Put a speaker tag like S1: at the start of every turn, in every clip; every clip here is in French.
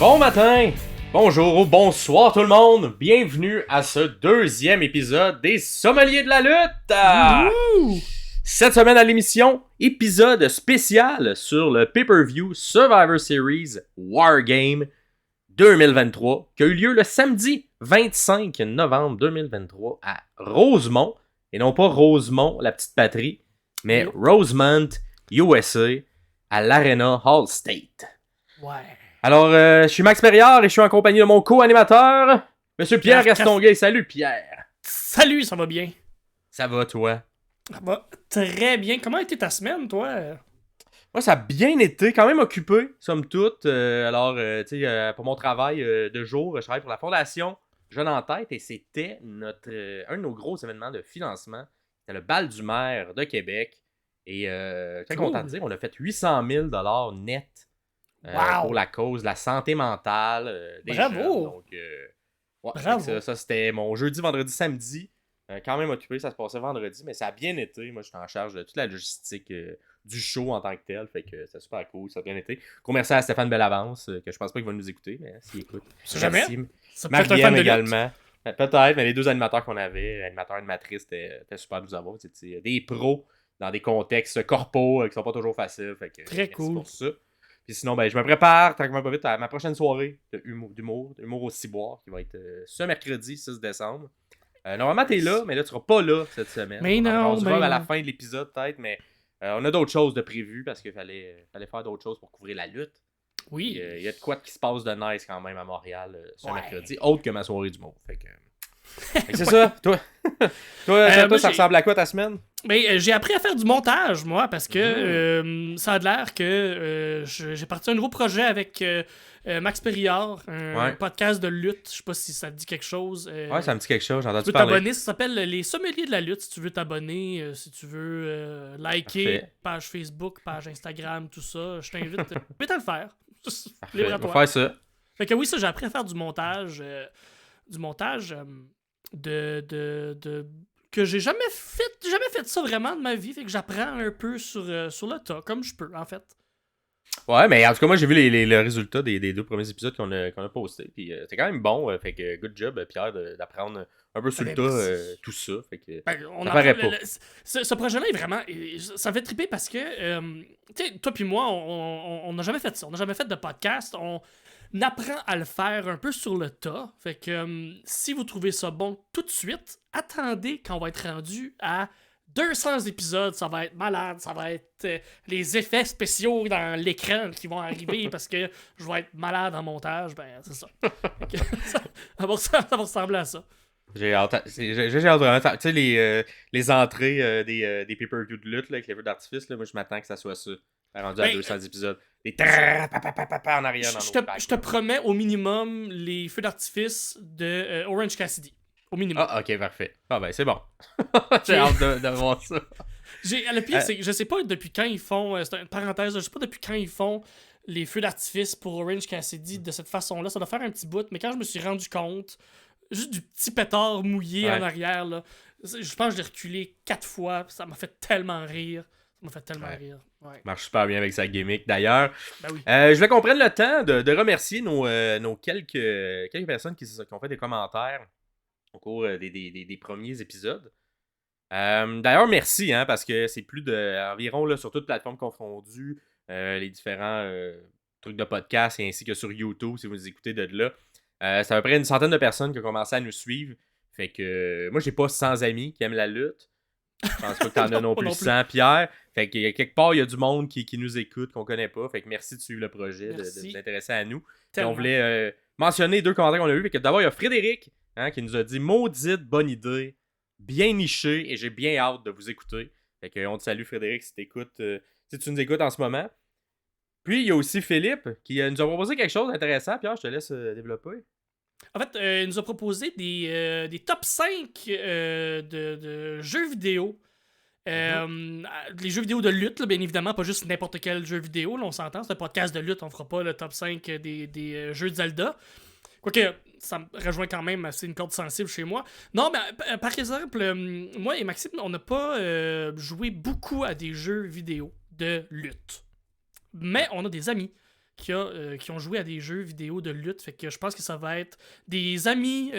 S1: Bon matin, bonjour ou bonsoir tout le monde. Bienvenue à ce deuxième épisode des Sommeliers de la lutte. Cette semaine à l'émission, épisode spécial sur le pay-per-view Survivor Series Wargame 2023 qui a eu lieu le samedi 25 novembre 2023 à Rosemont. Et non pas Rosemont, la petite patrie, mais Rosemont, USA, à l'Arena Hall State.
S2: Ouais.
S1: Alors, je suis Max Perriard et je suis en compagnie de mon co-animateur, Monsieur Pierre Gastonguay. Salut Pierre!
S2: Salut, ça va bien?
S1: Ça va toi?
S2: Ça va très bien. Comment a été ta semaine, toi?
S1: Moi, ça a bien été, quand même occupé, somme toute. Alors, tu sais, pour mon travail de jour, je travaille pour la Fondation Jeune en Tête et c'était un de nos gros événements de financement. C'était le bal du maire de Québec. Et très content de dire, on a fait 800 000 $ net pour la cause de la santé mentale des jeunes. Donc, ouais,
S2: bravo!
S1: Ça, c'était mon jeudi, vendredi, samedi. Quand même occupé, ça se passait vendredi, mais ça a bien été. Moi, j'étais en charge de toute la logistique du show en tant que tel. Fait que c'est super cool, ça a bien été. Gros merci à Stéphane Bellavance, que je pense pas qu'il va nous écouter, mais s'il écoute.
S2: Jamais.
S1: Mariem également. Peut-être, mais les deux animateurs qu'on avait, animateurs et animatrices, c'était super de vous avoir. C'était des pros dans des contextes corpaux qui sont pas toujours faciles. Fait que,
S2: très cool.
S1: pour ça. Puis sinon, ben, je me prépare tranquillement pas vite à ma prochaine soirée d'humour au ciboire, qui va être ce mercredi 6 décembre. Normalement, t'es là, mais là, tu seras pas là cette semaine.
S2: Mais non,
S1: on se voit à la fin de l'épisode, peut-être, mais on a d'autres choses de prévues parce qu'il fallait faire d'autres choses pour couvrir la lutte.
S2: Oui.
S1: Il y a de quoi qui se passe de nice quand même à Montréal ce mercredi, autre que ma soirée d'humour. Fait que c'est ça. Toi, ça ressemble à quoi ta semaine?
S2: Ben, j'ai appris à faire du montage, moi, parce que ça a l'air que j'ai parti un nouveau projet avec Max Perriard, un podcast de lutte. Je sais pas si ça te dit quelque chose.
S1: Ouais, ça me dit quelque chose, j'ai entendu
S2: tu peux
S1: parler.
S2: t'abonner, ça s'appelle Les Sommeliers de la lutte. Si tu veux t'abonner, si tu veux liker, page Facebook, page Instagram, tout ça, je t'invite à le faire.
S1: Libre à toi. On va faire ça.
S2: Fait que oui, ça, j'ai appris à faire du montage. Que j'ai jamais fait ça vraiment de ma vie, fait que j'apprends un peu sur le tas, comme je peux, en fait.
S1: Ouais, mais en tout cas, moi, j'ai vu les résultats des deux premiers épisodes qu'on a postés, puis c'est quand même bon, fait que good job, Pierre, d'apprendre un peu sur le tas tout ça, fait que
S2: on
S1: ça paraît pas.
S2: Ce projet-là est vraiment... Ça fait triper parce que, tu sais, toi puis moi, on n'a jamais fait ça, on n'a jamais fait de podcast, on apprend à le faire un peu sur le tas. Fait que si vous trouvez ça bon tout de suite, attendez quand on va être rendu à 200 épisodes. Ça va être malade. Ça va être les effets spéciaux dans l'écran qui vont arriver parce que je vais être malade en montage. Ben, c'est ça. Ça va ressembler à ça.
S1: J'ai hâte vraiment. Tu sais, les entrées des pay-per-view de lutte là, avec les feux d'artifice, là, moi je m'attends que ça soit ça. Rendu à 200 épisodes. Les en arrière
S2: je te promets au minimum les feux d'artifice de Orange Cassidy. Au minimum.
S1: Ah, ok, parfait. Ah, ben, c'est bon. J'ai hâte de voir ça.
S2: Le pire, c'est que je sais pas depuis quand ils font. C'est une parenthèse, je sais pas depuis quand ils font les feux d'artifice pour Orange Cassidy de cette façon-là. Ça doit faire un petit bout, mais quand je me suis rendu compte, juste du petit pétard mouillé en arrière, là, je pense que j'ai reculé 4 fois. Ça m'a fait tellement rire. Rire. Ouais.
S1: Marche super bien avec sa gimmick. D'ailleurs,
S2: ben oui.
S1: Je voulais qu'on prenne le temps de remercier nos quelques personnes qui ont fait des commentaires au cours des premiers épisodes. D'ailleurs, merci, parce que c'est plus environ là, sur toutes les plateformes confondues, les différents trucs de podcast et ainsi que sur YouTube, si vous nous écoutez de là. C'est à peu près une centaine de personnes qui ont commencé à nous suivre. Fait que moi, j'ai pas 100 amis qui aiment la lutte. Je pense pas que t'en as non plus 100, Pierre. Fait que quelque part, il y a du monde qui nous écoute, qu'on connaît pas. Fait que merci de suivre le projet, de vous intéresser à nous. Et on voulait mentionner 2 commentaires qu'on a eu. Fait que d'abord, il y a Frédéric qui nous a dit « Maudite bonne idée, bien niché et j'ai bien hâte de vous écouter. » Fait que on te salue, Frédéric, si tu nous écoutes en ce moment. Puis, il y a aussi Philippe qui nous a proposé quelque chose d'intéressant. Pierre, je te laisse développer.
S2: En fait, il nous a proposé des top 5 de jeux vidéo. Les jeux vidéo de lutte, là, bien évidemment, pas juste n'importe quel jeu vidéo. Là, on s'entend, c'est un podcast de lutte, on fera pas le top 5 des jeux de Zelda. Quoique, ça me rejoint quand même assez une corde sensible chez moi. Non, mais par exemple, moi et Maxime, on n'a pas joué beaucoup à des jeux vidéo de lutte. Mais on a des amis qui ont joué à des jeux vidéo de lutte. Fait que je pense que ça va être des amis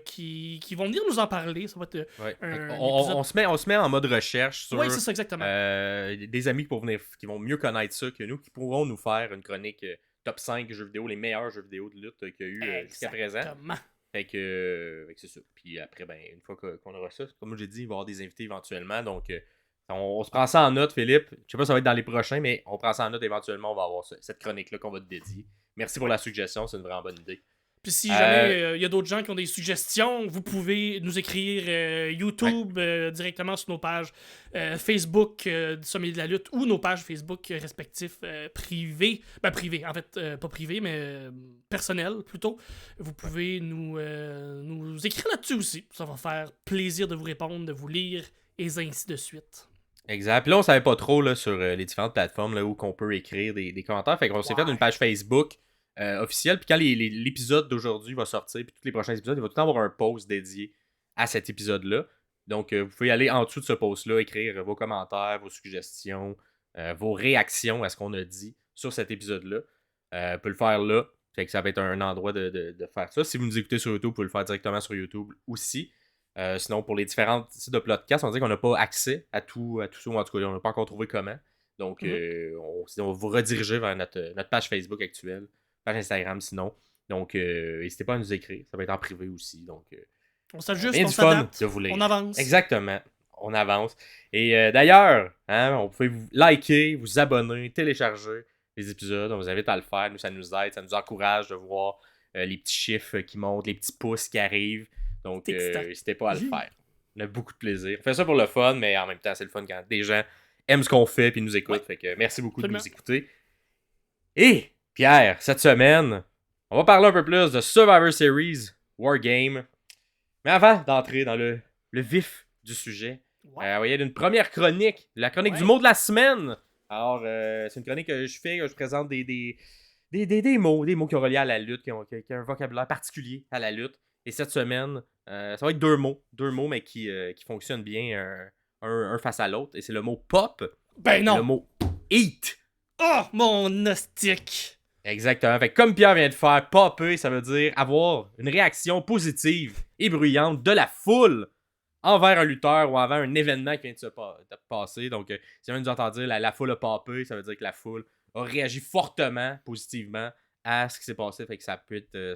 S2: qui vont venir nous en parler. Ça va être
S1: Ouais.
S2: un
S1: On se met en mode recherche sur
S2: Oui, c'est ça, exactement.
S1: des amis qui vont mieux connaître ça que nous, qui pourront nous faire une chronique top 5 jeux vidéo, les meilleurs jeux vidéo de lutte qu'il y a eu jusqu'à présent.
S2: Exactement.
S1: Fait que c'est ça. Puis après, ben, une fois qu'on aura ça, comme j'ai dit, il va y avoir des invités éventuellement. Donc, on se prend ça en note, Philippe. Je sais pas si ça va être dans les prochains, mais on prend ça en note. Éventuellement, on va avoir cette chronique-là qu'on va te dédier. Merci pour la suggestion, c'est une vraiment bonne idée.
S2: Puis si jamais il y a d'autres gens qui ont des suggestions, vous pouvez nous écrire YouTube directement sur nos pages Facebook du Sommet de la lutte ou nos pages Facebook respectifs privées. Ben privées, en fait, pas privées, mais personnelles plutôt. Vous pouvez nous écrire là-dessus aussi. Ça va faire plaisir de vous répondre, de vous lire et ainsi de suite.
S1: Exact. Puis là, on savait pas trop là, sur les différentes plateformes là, où qu'on peut écrire des commentaires. Fait qu'on s'est fait une page Facebook officielle. Puis quand l'épisode d'aujourd'hui va sortir, puis tous les prochains épisodes, il va tout le temps avoir un post dédié à cet épisode-là. Donc, vous pouvez aller en dessous de ce post-là, écrire vos commentaires, vos suggestions, vos réactions à ce qu'on a dit sur cet épisode-là. Vous pouvez le faire là. Fait que ça va être un endroit de faire ça. Si vous nous écoutez sur YouTube, vous pouvez le faire directement sur YouTube aussi. Sinon, pour les différentes sites de podcasts, on dit qu'on n'a pas accès à tout ça, ou en tout cas, on n'a pas encore trouvé comment. Donc, on va vous rediriger vers notre page Facebook actuelle, page Instagram sinon. Donc, n'hésitez pas à nous écrire. Ça va être en privé aussi. Donc,
S2: on s'ajuste,
S1: on s'adapte,
S2: on avance.
S1: Exactement, on avance. Et d'ailleurs, vous pouvez vous liker, vous abonner, télécharger les épisodes. On vous invite à le faire. Nous, ça nous aide, ça nous encourage de voir les petits chiffres qui montent, les petits pouces qui arrivent. Donc, n'hésitez pas à le faire. On a beaucoup de plaisir. On fait ça pour le fun, mais en même temps, c'est le fun quand des gens aiment ce qu'on fait et nous écoutent. Fait que merci beaucoup de nous écouter. Et, Pierre, cette semaine, on va parler un peu plus de Survivor Series Wargame. Mais avant d'entrer dans le vif du sujet, il y a une première chronique, la chronique du mot de la semaine. Alors, c'est une chronique que je fais, que je présente des mots qui ont relié à la lutte, qui ont un vocabulaire particulier à la lutte. Et cette semaine, ça va être deux mots mais qui fonctionnent bien un face à l'autre. Et c'est le mot pop
S2: et le
S1: mot eat.
S2: Oh, mon hostique!
S1: Exactement. Fait que comme Pierre vient de faire, popper, ça veut dire avoir une réaction positive et bruyante de la foule envers un lutteur ou envers un événement qui vient de se passer. Donc, si on nous entend dire la foule a popé, ça veut dire que la foule a réagi fortement, positivement à ce qui s'est passé. Fait que ça peut être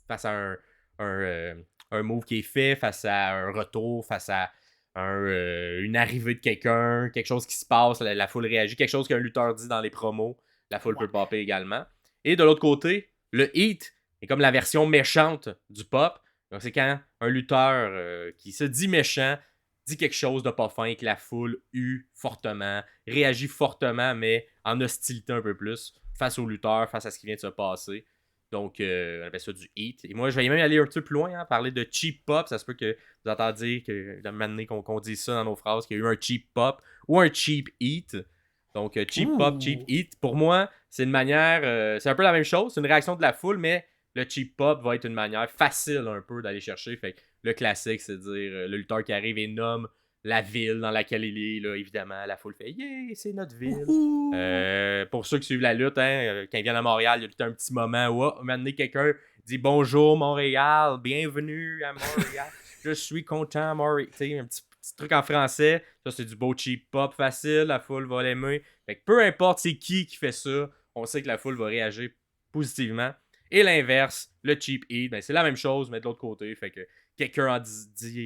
S1: face à un move qui est fait, face à un retour, face à une arrivée de quelqu'un, quelque chose qui se passe, la foule réagit, quelque chose qu'un lutteur dit dans les promos, la foule peut popper également. Et de l'autre côté, le heat est comme la version méchante du pop. Donc c'est quand un lutteur qui se dit méchant dit quelque chose de pas fin et que la foule hue fortement, réagit fortement, mais en hostilité un peu plus face au lutteur, face à ce qui vient de se passer. Donc, on appelle ça du heat. Et moi, je vais même aller un petit peu plus loin, parler de cheap pop. Ça se peut que vous entendiez d'un moment donné qu'on dise ça dans nos phrases, qu'il y a eu un cheap pop ou un cheap heat. Donc, cheap pop, cheap heat. Pour moi, c'est une manière... c'est un peu la même chose. C'est une réaction de la foule, mais le cheap pop va être une manière facile un peu d'aller chercher. Fait que le classique, c'est de dire le lutteur qui arrive et nomme la ville dans laquelle il est. Là, évidemment, la foule fait « Yeah, c'est notre ville! » Pour ceux qui suivent la lutte, quand ils viennent à Montréal, il y a tout un petit moment où, à un moment donné, quelqu'un dit « Bonjour Montréal, bienvenue à Montréal, je suis content Montréal. » Tu sais, un petit truc en français. Ça, c'est du beau cheap pop facile, la foule va l'aimer. Fait que peu importe c'est qui fait ça, on sait que la foule va réagir positivement. Et l'inverse, le cheap heat, ben, c'est la même chose, mais de l'autre côté. Fait que quelqu'un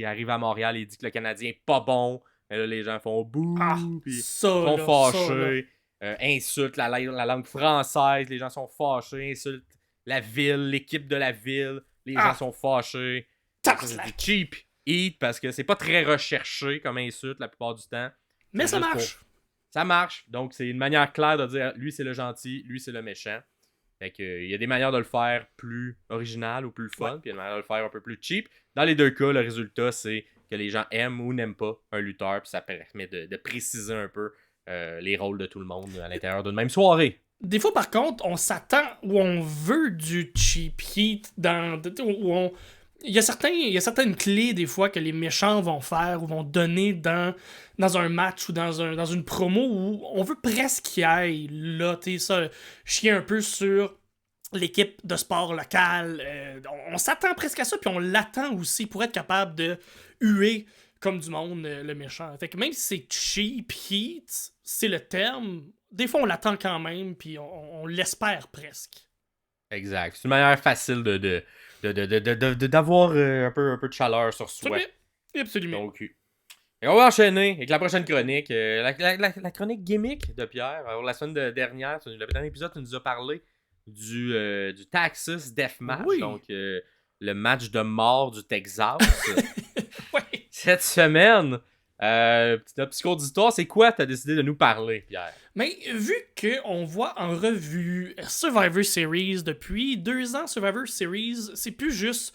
S1: arrive à Montréal et dit que le Canadien est pas bon. Et là, les gens font bouh, puis sont fâchés, insultent la langue française, les gens sont fâchés, insultent la ville, l'équipe de la ville, les gens sont fâchés. C'est du cheap heat parce que c'est pas très recherché comme insulte la plupart du temps.
S2: Mais ça marche!
S1: Ça marche, donc c'est une manière claire de dire lui c'est le gentil, lui c'est le méchant. Fait que, il y a des manières de le faire plus original ou plus fun, puis il y a des manières de le faire un peu plus cheap. Dans les deux cas, le résultat, c'est que les gens aiment ou n'aiment pas un lutteur, puis ça permet de préciser un peu les rôles de tout le monde à l'intérieur d'une même soirée.
S2: Des fois, par contre, on s'attend ou on veut du cheap heat, où il y a certaines clés des fois que les méchants vont faire ou vont donner dans un match ou dans une promo où on veut presque qu'il aille là, tu sais, ça, chier un peu sur l'équipe de sport locale. On s'attend presque à ça, puis on l'attend aussi pour être capable de huer comme du monde le méchant. Fait que même si c'est cheap heat, c'est le terme, des fois on l'attend quand même, puis on l'espère presque.
S1: Exact. C'est une manière facile d'avoir un peu de chaleur sur soi.
S2: Oui, absolument.
S1: Donc, et on va enchaîner avec la prochaine chronique. La chronique gimmick de Pierre. Alors, la semaine dernière, le dernier épisode, tu nous as parlé du Texas Deathmatch.
S2: Oui.
S1: Donc, le match de mort du Texas.
S2: Ouais.
S1: Cette semaine, petit cours d'histoire, c'est quoi tu as décidé de nous parler, Pierre?
S2: Mais vu qu'on voit en revue Survivor Series depuis 2 ans, Survivor Series, c'est plus juste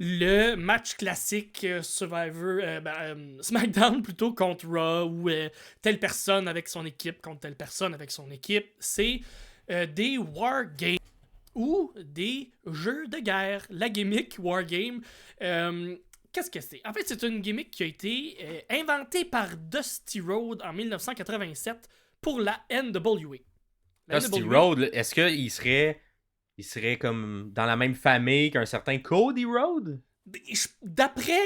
S2: le match classique Survivor, SmackDown plutôt contre Raw, ou telle personne avec son équipe contre telle personne avec son équipe. C'est des War Games ou des jeux de guerre. La gimmick War Game. Qu'est-ce que c'est? En fait, c'est une gimmick qui a été inventée par Dusty Rhodes en 1987 pour la NWA.
S1: Dusty Rhodes, est-ce qu'il serait comme dans la même famille qu'un certain Cody Rhodes?
S2: D'après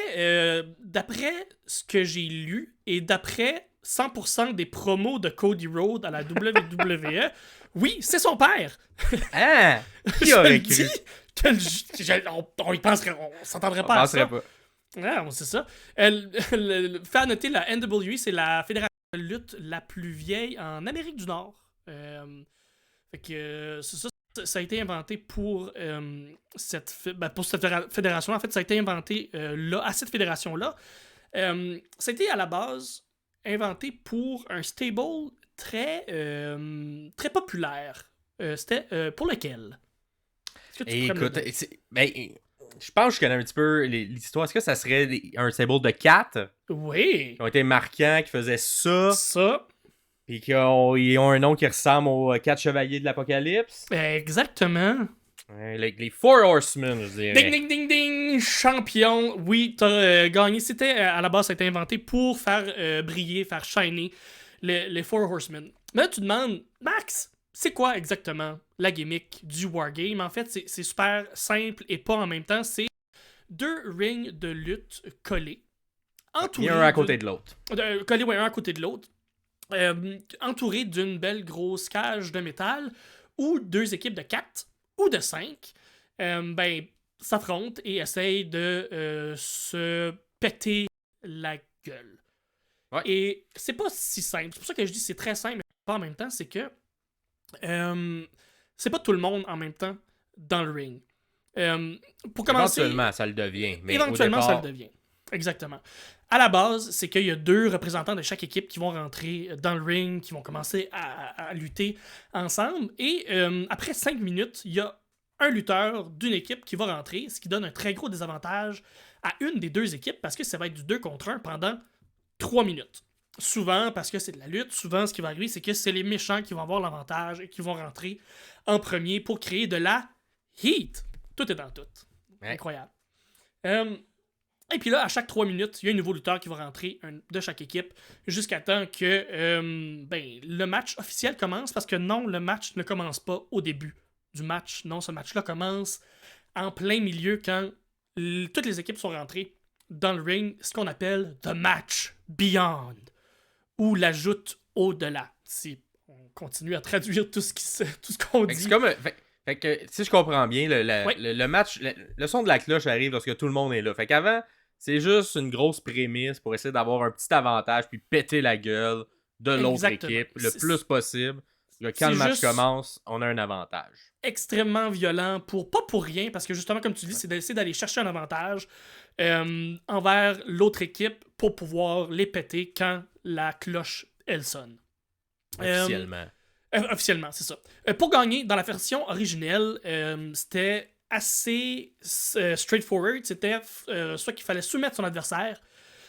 S2: ce que j'ai lu et d'après 100% des promos de Cody Rhodes à la WWE, oui, c'est son père.
S1: Ah! Qui
S2: Je
S1: aurait
S2: le
S1: cru?
S2: dis on y penserait, on s'entendrait
S1: On
S2: pas à
S1: penserait
S2: ça.
S1: pas.
S2: Ah, c'est ça. Fait à noter, la NWA, c'est la fédération de lutte la plus vieille en Amérique du Nord. Fait que ça a été inventé pour cette fédération. En fait, ça a été inventé là, à cette fédération-là. Ça a été à la base inventé pour un stable très, très populaire. C'était pour lequel? Est-ce que tu pourrais me le donner?
S1: Je pense que je connais un petit peu l'histoire. Est-ce que ça serait un symbole de 4
S2: Oui.
S1: qui ont été marquants, qui faisaient ça,
S2: Ça.
S1: puis qu'ils ont un nom qui ressemble aux 4 chevaliers de l'Apocalypse?
S2: Exactement.
S1: Les Four Horsemen, je dirais.
S2: Ding, ding, ding, ding! Champion! Oui, t'as gagné. C'était, à la base, ça a été inventé pour faire briller, faire shiner les Four Horsemen. Mais là, tu demandes, Max, c'est quoi exactement la gimmick du Wargame? En fait, c'est super simple et pas en même temps. C'est 2 rings de lutte collés.
S1: Et un à côté de l'autre.
S2: Collés, ouais, un à côté de l'autre. Entourés d'une belle grosse cage de métal où 2 équipes de 4 ou de 5 s'affrontent et essayent de se péter la gueule.
S1: Ouais.
S2: Et c'est pas si simple. C'est pour ça que je dis c'est très simple, mais pas en même temps. C'est que c'est pas tout le monde en même temps dans le ring. Pour commencer,
S1: éventuellement, ça le devient. Mais
S2: éventuellement,
S1: au départ,
S2: ça le devient. Exactement. À la base, c'est qu'il y a 2 représentants de chaque équipe qui vont rentrer dans le ring, qui vont commencer à lutter ensemble. Et après 5 minutes, il y a un lutteur d'une équipe qui va rentrer, ce qui donne un très gros désavantage à une des 2 équipes parce que ça va être du 2 contre 1 pendant 3 minutes. Souvent, parce que c'est de la lutte, souvent ce qui va arriver, c'est que c'est les méchants qui vont avoir l'avantage et qui vont rentrer en premier pour créer de la heat. Tout est dans tout.
S1: Ouais.
S2: Incroyable. Et puis là, à chaque 3 minutes, il y a un nouveau lutteur qui va rentrer de chaque équipe jusqu'à temps que le match officiel commence. Parce que non, le match ne commence pas au début du match. Non, ce match-là commence en plein milieu quand toutes les équipes sont rentrées dans le ring, ce qu'on appelle The Match Beyond, ou l'ajoute au-delà. Si on continue à traduire tout ce qu'on dit.
S1: c'est comme... Fait que, si je comprends bien,
S2: Oui.
S1: le match, le son de la cloche arrive lorsque tout le monde est là. Fait qu'avant, c'est juste une grosse prémisse pour essayer d'avoir un petit avantage puis péter la gueule de l'autre
S2: Exactement.
S1: équipe le plus possible. Quand le match commence, on a un avantage.
S2: Extrêmement violent, pas pour rien, parce que justement, comme tu dis, c'est d'essayer d'aller chercher un avantage envers l'autre équipe pour pouvoir les péter quand la cloche, elle sonne.
S1: Officiellement.
S2: Officiellement, c'est ça. Pour gagner, dans la version originelle, c'était assez straightforward. C'était soit qu'il fallait soumettre son adversaire,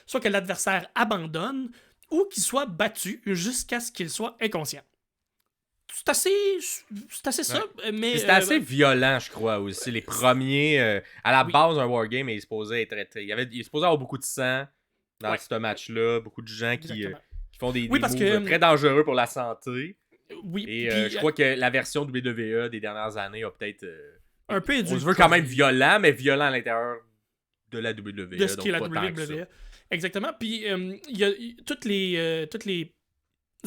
S2: soit que l'adversaire abandonne, ou qu'il soit battu jusqu'à ce qu'il soit inconscient. c'est assez ça, mais...
S1: Puis c'était assez violent, je crois, aussi. Les premiers... à la
S2: Oui.
S1: base, un wargame est supposé être... Il est supposé avoir beaucoup de sang dans
S2: Ouais.
S1: ce match-là. Beaucoup de gens qui font des
S2: Oui, parce
S1: moves
S2: que...
S1: très dangereux pour la santé.
S2: Oui,
S1: Et
S2: puis
S1: je crois que la version WWE des dernières années a peut-être...
S2: un peu
S1: on se veut quand même violent, mais violent à l'intérieur de la WWE.
S2: de ce
S1: donc
S2: qu'est la
S1: pas tant que ça.
S2: WWE. Exactement. Puis il y a toutes les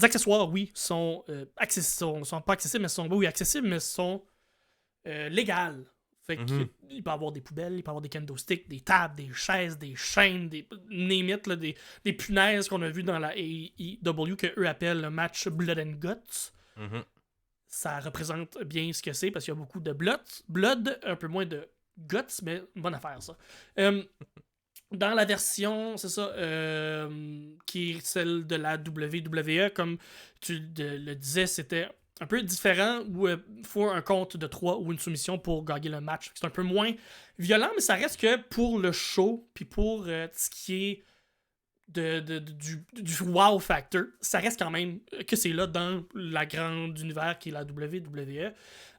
S2: accessoires, oui, sont pas accessibles, mais sont accessibles, mais sont légales. Fait qu'il peut y avoir des poubelles, il peut y avoir des kendo sticks, des tables, des chaises, des chaînes, des name it, là, des punaises qu'on a vues dans la AEW que eux appellent le match Blood and Guts. Ça représente bien ce que c'est parce qu'il y a beaucoup de blood, un peu moins de guts, mais une bonne affaire ça. Dans la version, c'est ça, qui est celle de la WWE, comme tu le disais, c'était un peu différent où il faut un compte de 3 ou une soumission pour gagner le match. C'est un peu moins violent, mais ça reste que pour le show, puis pour ce qui est du wow factor, ça reste quand même que c'est là dans la grande univers qui est la WWE.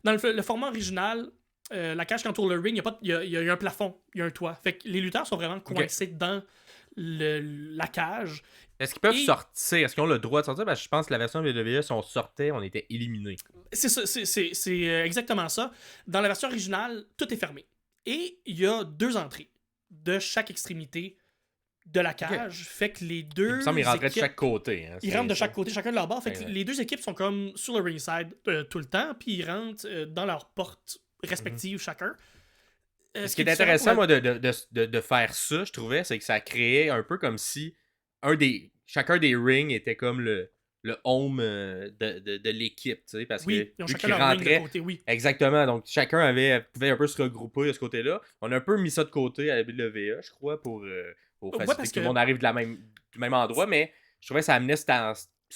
S2: Dans le format original, la cage qui entoure le ring, il y a un plafond, il y a un toit. Fait que les lutteurs sont vraiment coincés dans la cage.
S1: Est-ce qu'ils peuvent sortir? Est-ce qu'ils ont le droit de sortir? Parce que je pense que la version de WWE, si on sortait, on était éliminés.
S2: C'est ça, c'est exactement ça. Dans la version originale, tout est fermé. Et il y a 2 entrées de chaque extrémité de la cage. Fait que les deux.
S1: Il me semble qu'ils rentraient de chaque côté. Hein,
S2: ils rentrent de chaque côté, chacun de leur bord. Fait que les deux équipes sont comme sur le ringside tout le temps, puis ils rentrent dans leurs portes respectives chacun.
S1: Ce qui est intéressant, moi, de faire ça, je trouvais, c'est que ça créait un peu comme si chacun des rings était comme le home de l'équipe, tu sais, parce que
S2: ils ont
S1: vu
S2: chacun
S1: qu'ils
S2: leur ring
S1: rentraient,
S2: de côté, oui.
S1: exactement, donc chacun pouvait un peu se regrouper de ce côté-là. On a un peu mis ça de côté à la WWE, je crois, pour faciliter que tout le monde arrive du même endroit, mais je trouvais que ça amenait cette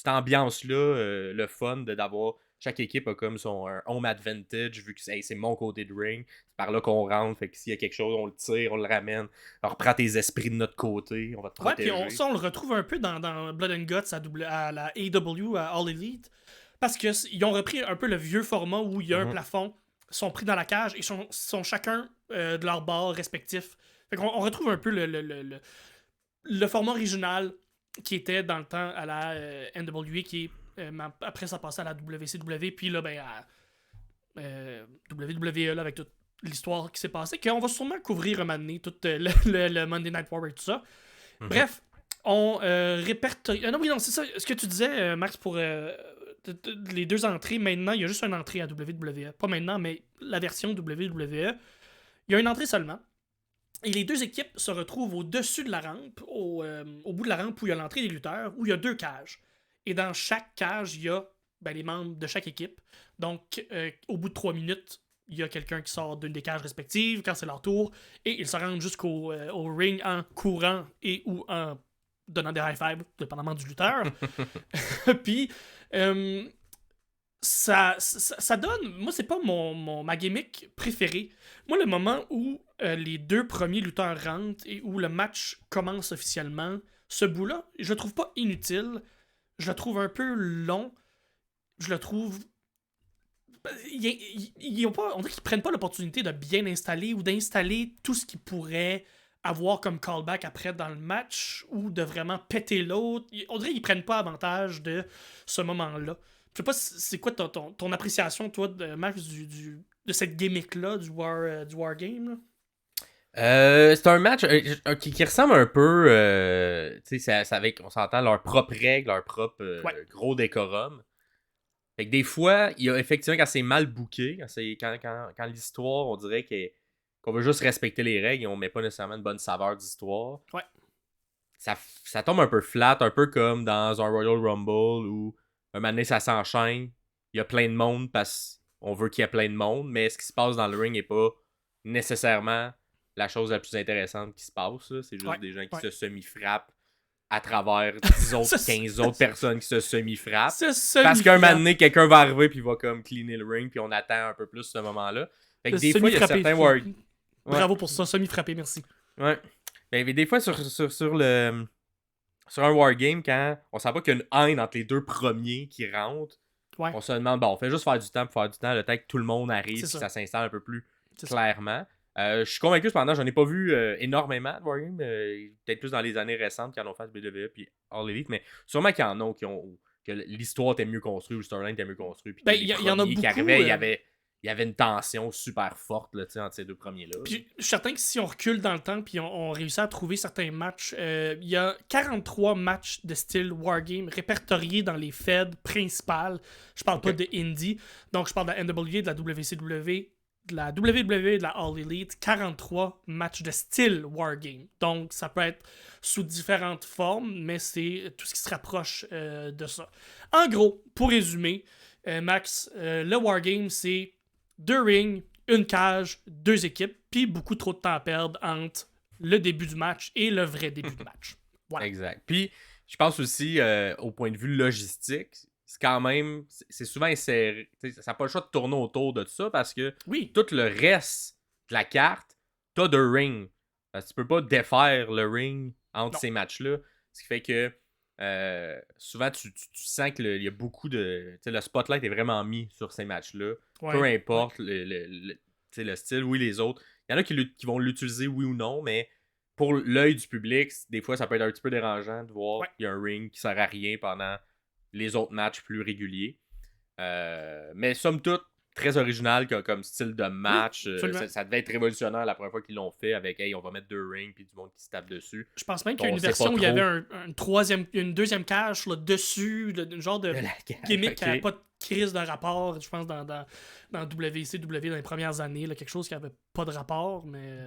S1: ambiance-là, le fun d'avoir... Chaque équipe a comme son home advantage, vu que c'est mon côté de ring. C'est par là qu'on rentre, fait que s'il y a quelque chose, on le tire, on le ramène. On reprend tes esprits de notre côté, on va te protéger.
S2: Ouais, puis ça, on le retrouve un peu dans Blood and Guts à la AEW, à All Elite, parce qu'ils ont repris un peu le vieux format où il y a un plafond, sont pris dans la cage et sont chacun de leur bord respectif. Fait qu'on retrouve un peu le format original qui était dans le temps à la NWA, qui est après ça passait à la WCW, puis là ben à WWE là, avec toute l'histoire qui s'est passée, qu'on va sûrement couvrir un moment donné, tout le Monday Night War et tout ça. Bref, on répertorie... non, c'est ça, ce que tu disais, Max, pour les 2 entrées, maintenant, il y a juste une entrée à WWE. Pas maintenant, mais la version WWE, il y a une entrée seulement. Et les 2 équipes se retrouvent au-dessus de la rampe, au bout de la rampe où il y a l'entrée des lutteurs, où il y a 2 cages. Et dans chaque cage, il y a les membres de chaque équipe. Donc, au bout de 3 minutes, il y a quelqu'un qui sort d'une des cages respectives quand c'est leur tour. Et ils se rendent jusqu'au au ring en courant et ou en donnant des high-fives, dépendamment du lutteur. Puis, ça donne... Moi, c'est pas ma gimmick préférée. Moi, le moment où les 2 premiers lutteurs rentrent et où le match commence officiellement, ce bout-là, je le trouve pas inutile. Je le trouve un peu long. Je le trouve... on dirait qu'ils prennent pas l'opportunité de bien installer ou d'installer tout ce qu'ils pourraient avoir comme callback après dans le match ou de vraiment péter l'autre. On dirait qu'ils prennent pas avantage de ce moment-là. Je sais pas c'est quoi ton appréciation, toi, Max, de cette gimmick-là, du Wargame, là?
S1: C'est un match qui ressemble un peu, tu sais, c'est avec, on s'entend, leurs propres règles, leur propre gros décorum. Fait que des fois, il y a effectivement, quand c'est mal booké, quand l'histoire, on dirait qu'on veut juste respecter les règles et on met pas nécessairement une bonne saveur d'histoire.
S2: Ouais.
S1: Ça tombe un peu flat, un peu comme dans un Royal Rumble où un moment donné, ça s'enchaîne, il y a plein de monde parce qu'on veut qu'il y ait plein de monde, mais ce qui se passe dans le ring n'est pas nécessairement la chose la plus intéressante qui se passe. Là. C'est juste des gens qui se semi-frappent à travers 10 autres, 15 autres personnes qui se semi-frappent. Parce qu'un moment donné, quelqu'un va arriver puis il va comme cleaner le ring puis on attend un peu plus ce moment-là. Fait que des fois, il y a certains
S2: Bravo pour ça, semi-frappé, merci.
S1: Ouais. Mais des fois, sur un wargame, quand on sent pas qu'il y a une haine entre les 2 premiers qui rentrent,
S2: Ouais,
S1: On se demande, bon, on fait juste faire du temps pour faire du temps, le temps que tout le monde arrive,
S2: c'est
S1: puis
S2: ça.
S1: ça s'installe un peu plus
S2: C'est ça.
S1: clairement. Je suis convaincu, cependant, j'en ai pas vu énormément de Wargame, peut-être plus dans les années récentes qu'ils en ont fait WWE puis All Elite, mais sûrement qu'il y en a que l'histoire était mieux construite ou le storyline était mieux construit, puis que
S2: Ben,
S1: les
S2: il y en a
S1: premiers qui
S2: beaucoup.
S1: arrivaient, il y avait une tension super forte là, entre ces deux premiers-là.
S2: Puis je suis certain que si on recule dans le temps puis on réussit à trouver certains matchs, il y a 43 matchs de style Wargame répertoriés dans les feds principales. Je parle pas de Indie. Donc je parle de la NWA, de la WCW, de la WWE et de la All Elite. 43 matchs de style Wargame. Donc ça peut être sous différentes formes, mais c'est tout ce qui se rapproche de ça. En gros, pour résumer, Max, le Wargame, c'est 2 rings, une cage, 2 équipes, puis beaucoup trop de temps à perdre entre le début du match et le vrai début de match. Voilà.
S1: Exact. Puis, je pense aussi, au point de vue logistique, c'est quand même, c'est souvent inséré. Ça n'a pas le choix de tourner autour de ça parce que
S2: Oui,
S1: tout le reste de la carte, t'as de ring. Parce que tu peux pas défaire le ring entre
S2: Non.
S1: ces matchs-là. Ce qui fait que souvent, tu sens qu'il y a beaucoup de. Tu sais, le spotlight est vraiment mis sur ces matchs-là.
S2: ouais,
S1: Peu
S2: ouais.
S1: importe tu sais, le style, oui, les autres. Il y en a qui vont l'utiliser, oui ou non, mais pour l'œil du public, des fois, ça peut être un petit peu dérangeant de voir
S2: Ouais.
S1: qu'il y a un ring qui sert à rien pendant les autres matchs plus réguliers. Mais somme toute, très original comme style de match.
S2: absolument.
S1: Ça devait être révolutionnaire la première fois qu'ils l'ont fait avec hey, on va mettre 2 rings puis du monde qui se tape dessus.
S2: Je pense même qu'il y a
S1: On
S2: une
S1: sait
S2: version
S1: pas
S2: où il y avait
S1: trop.
S2: une deuxième cage sur le dessus, un genre de
S1: De la cage,
S2: gimmick qui n'avait
S1: ok.
S2: pas de crise de rapport, je pense, dans WCW dans les premières années, là, quelque chose qui avait pas de rapport, mais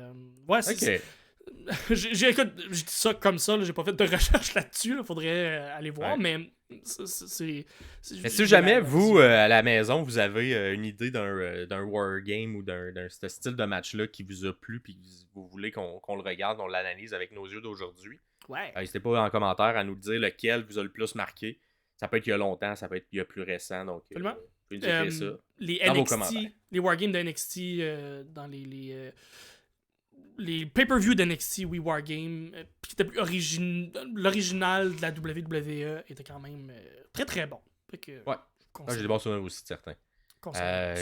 S2: ouais,
S1: Ok.
S2: écoute, je dis ça comme ça, là, j'ai pas fait de recherche là-dessus, il faudrait aller voir,
S1: Ouais.
S2: mais c'est
S1: Mais si jamais vous, à la maison, vous avez une idée d'un wargame ou d'un ce style de match-là qui vous a plu puis que vous voulez qu'on le regarde, on l'analyse avec nos yeux d'aujourd'hui,
S2: ouais.
S1: n'hésitez pas en commentaire à nous dire lequel vous a le plus marqué. Ça peut être il y a longtemps, ça peut être il y a plus récent, donc
S2: Absolument.
S1: vous pouvez nous écrire ça.
S2: Les
S1: dans vos
S2: NXT,
S1: commentaires.
S2: les wargames de NXT dans les pay-per-view d'NXT, oui, Wargame, qui était l'original de la WWE était quand même très très bon. Fait que,
S1: Ouais. Ah, j'ai des bons souvenirs aussi de certains.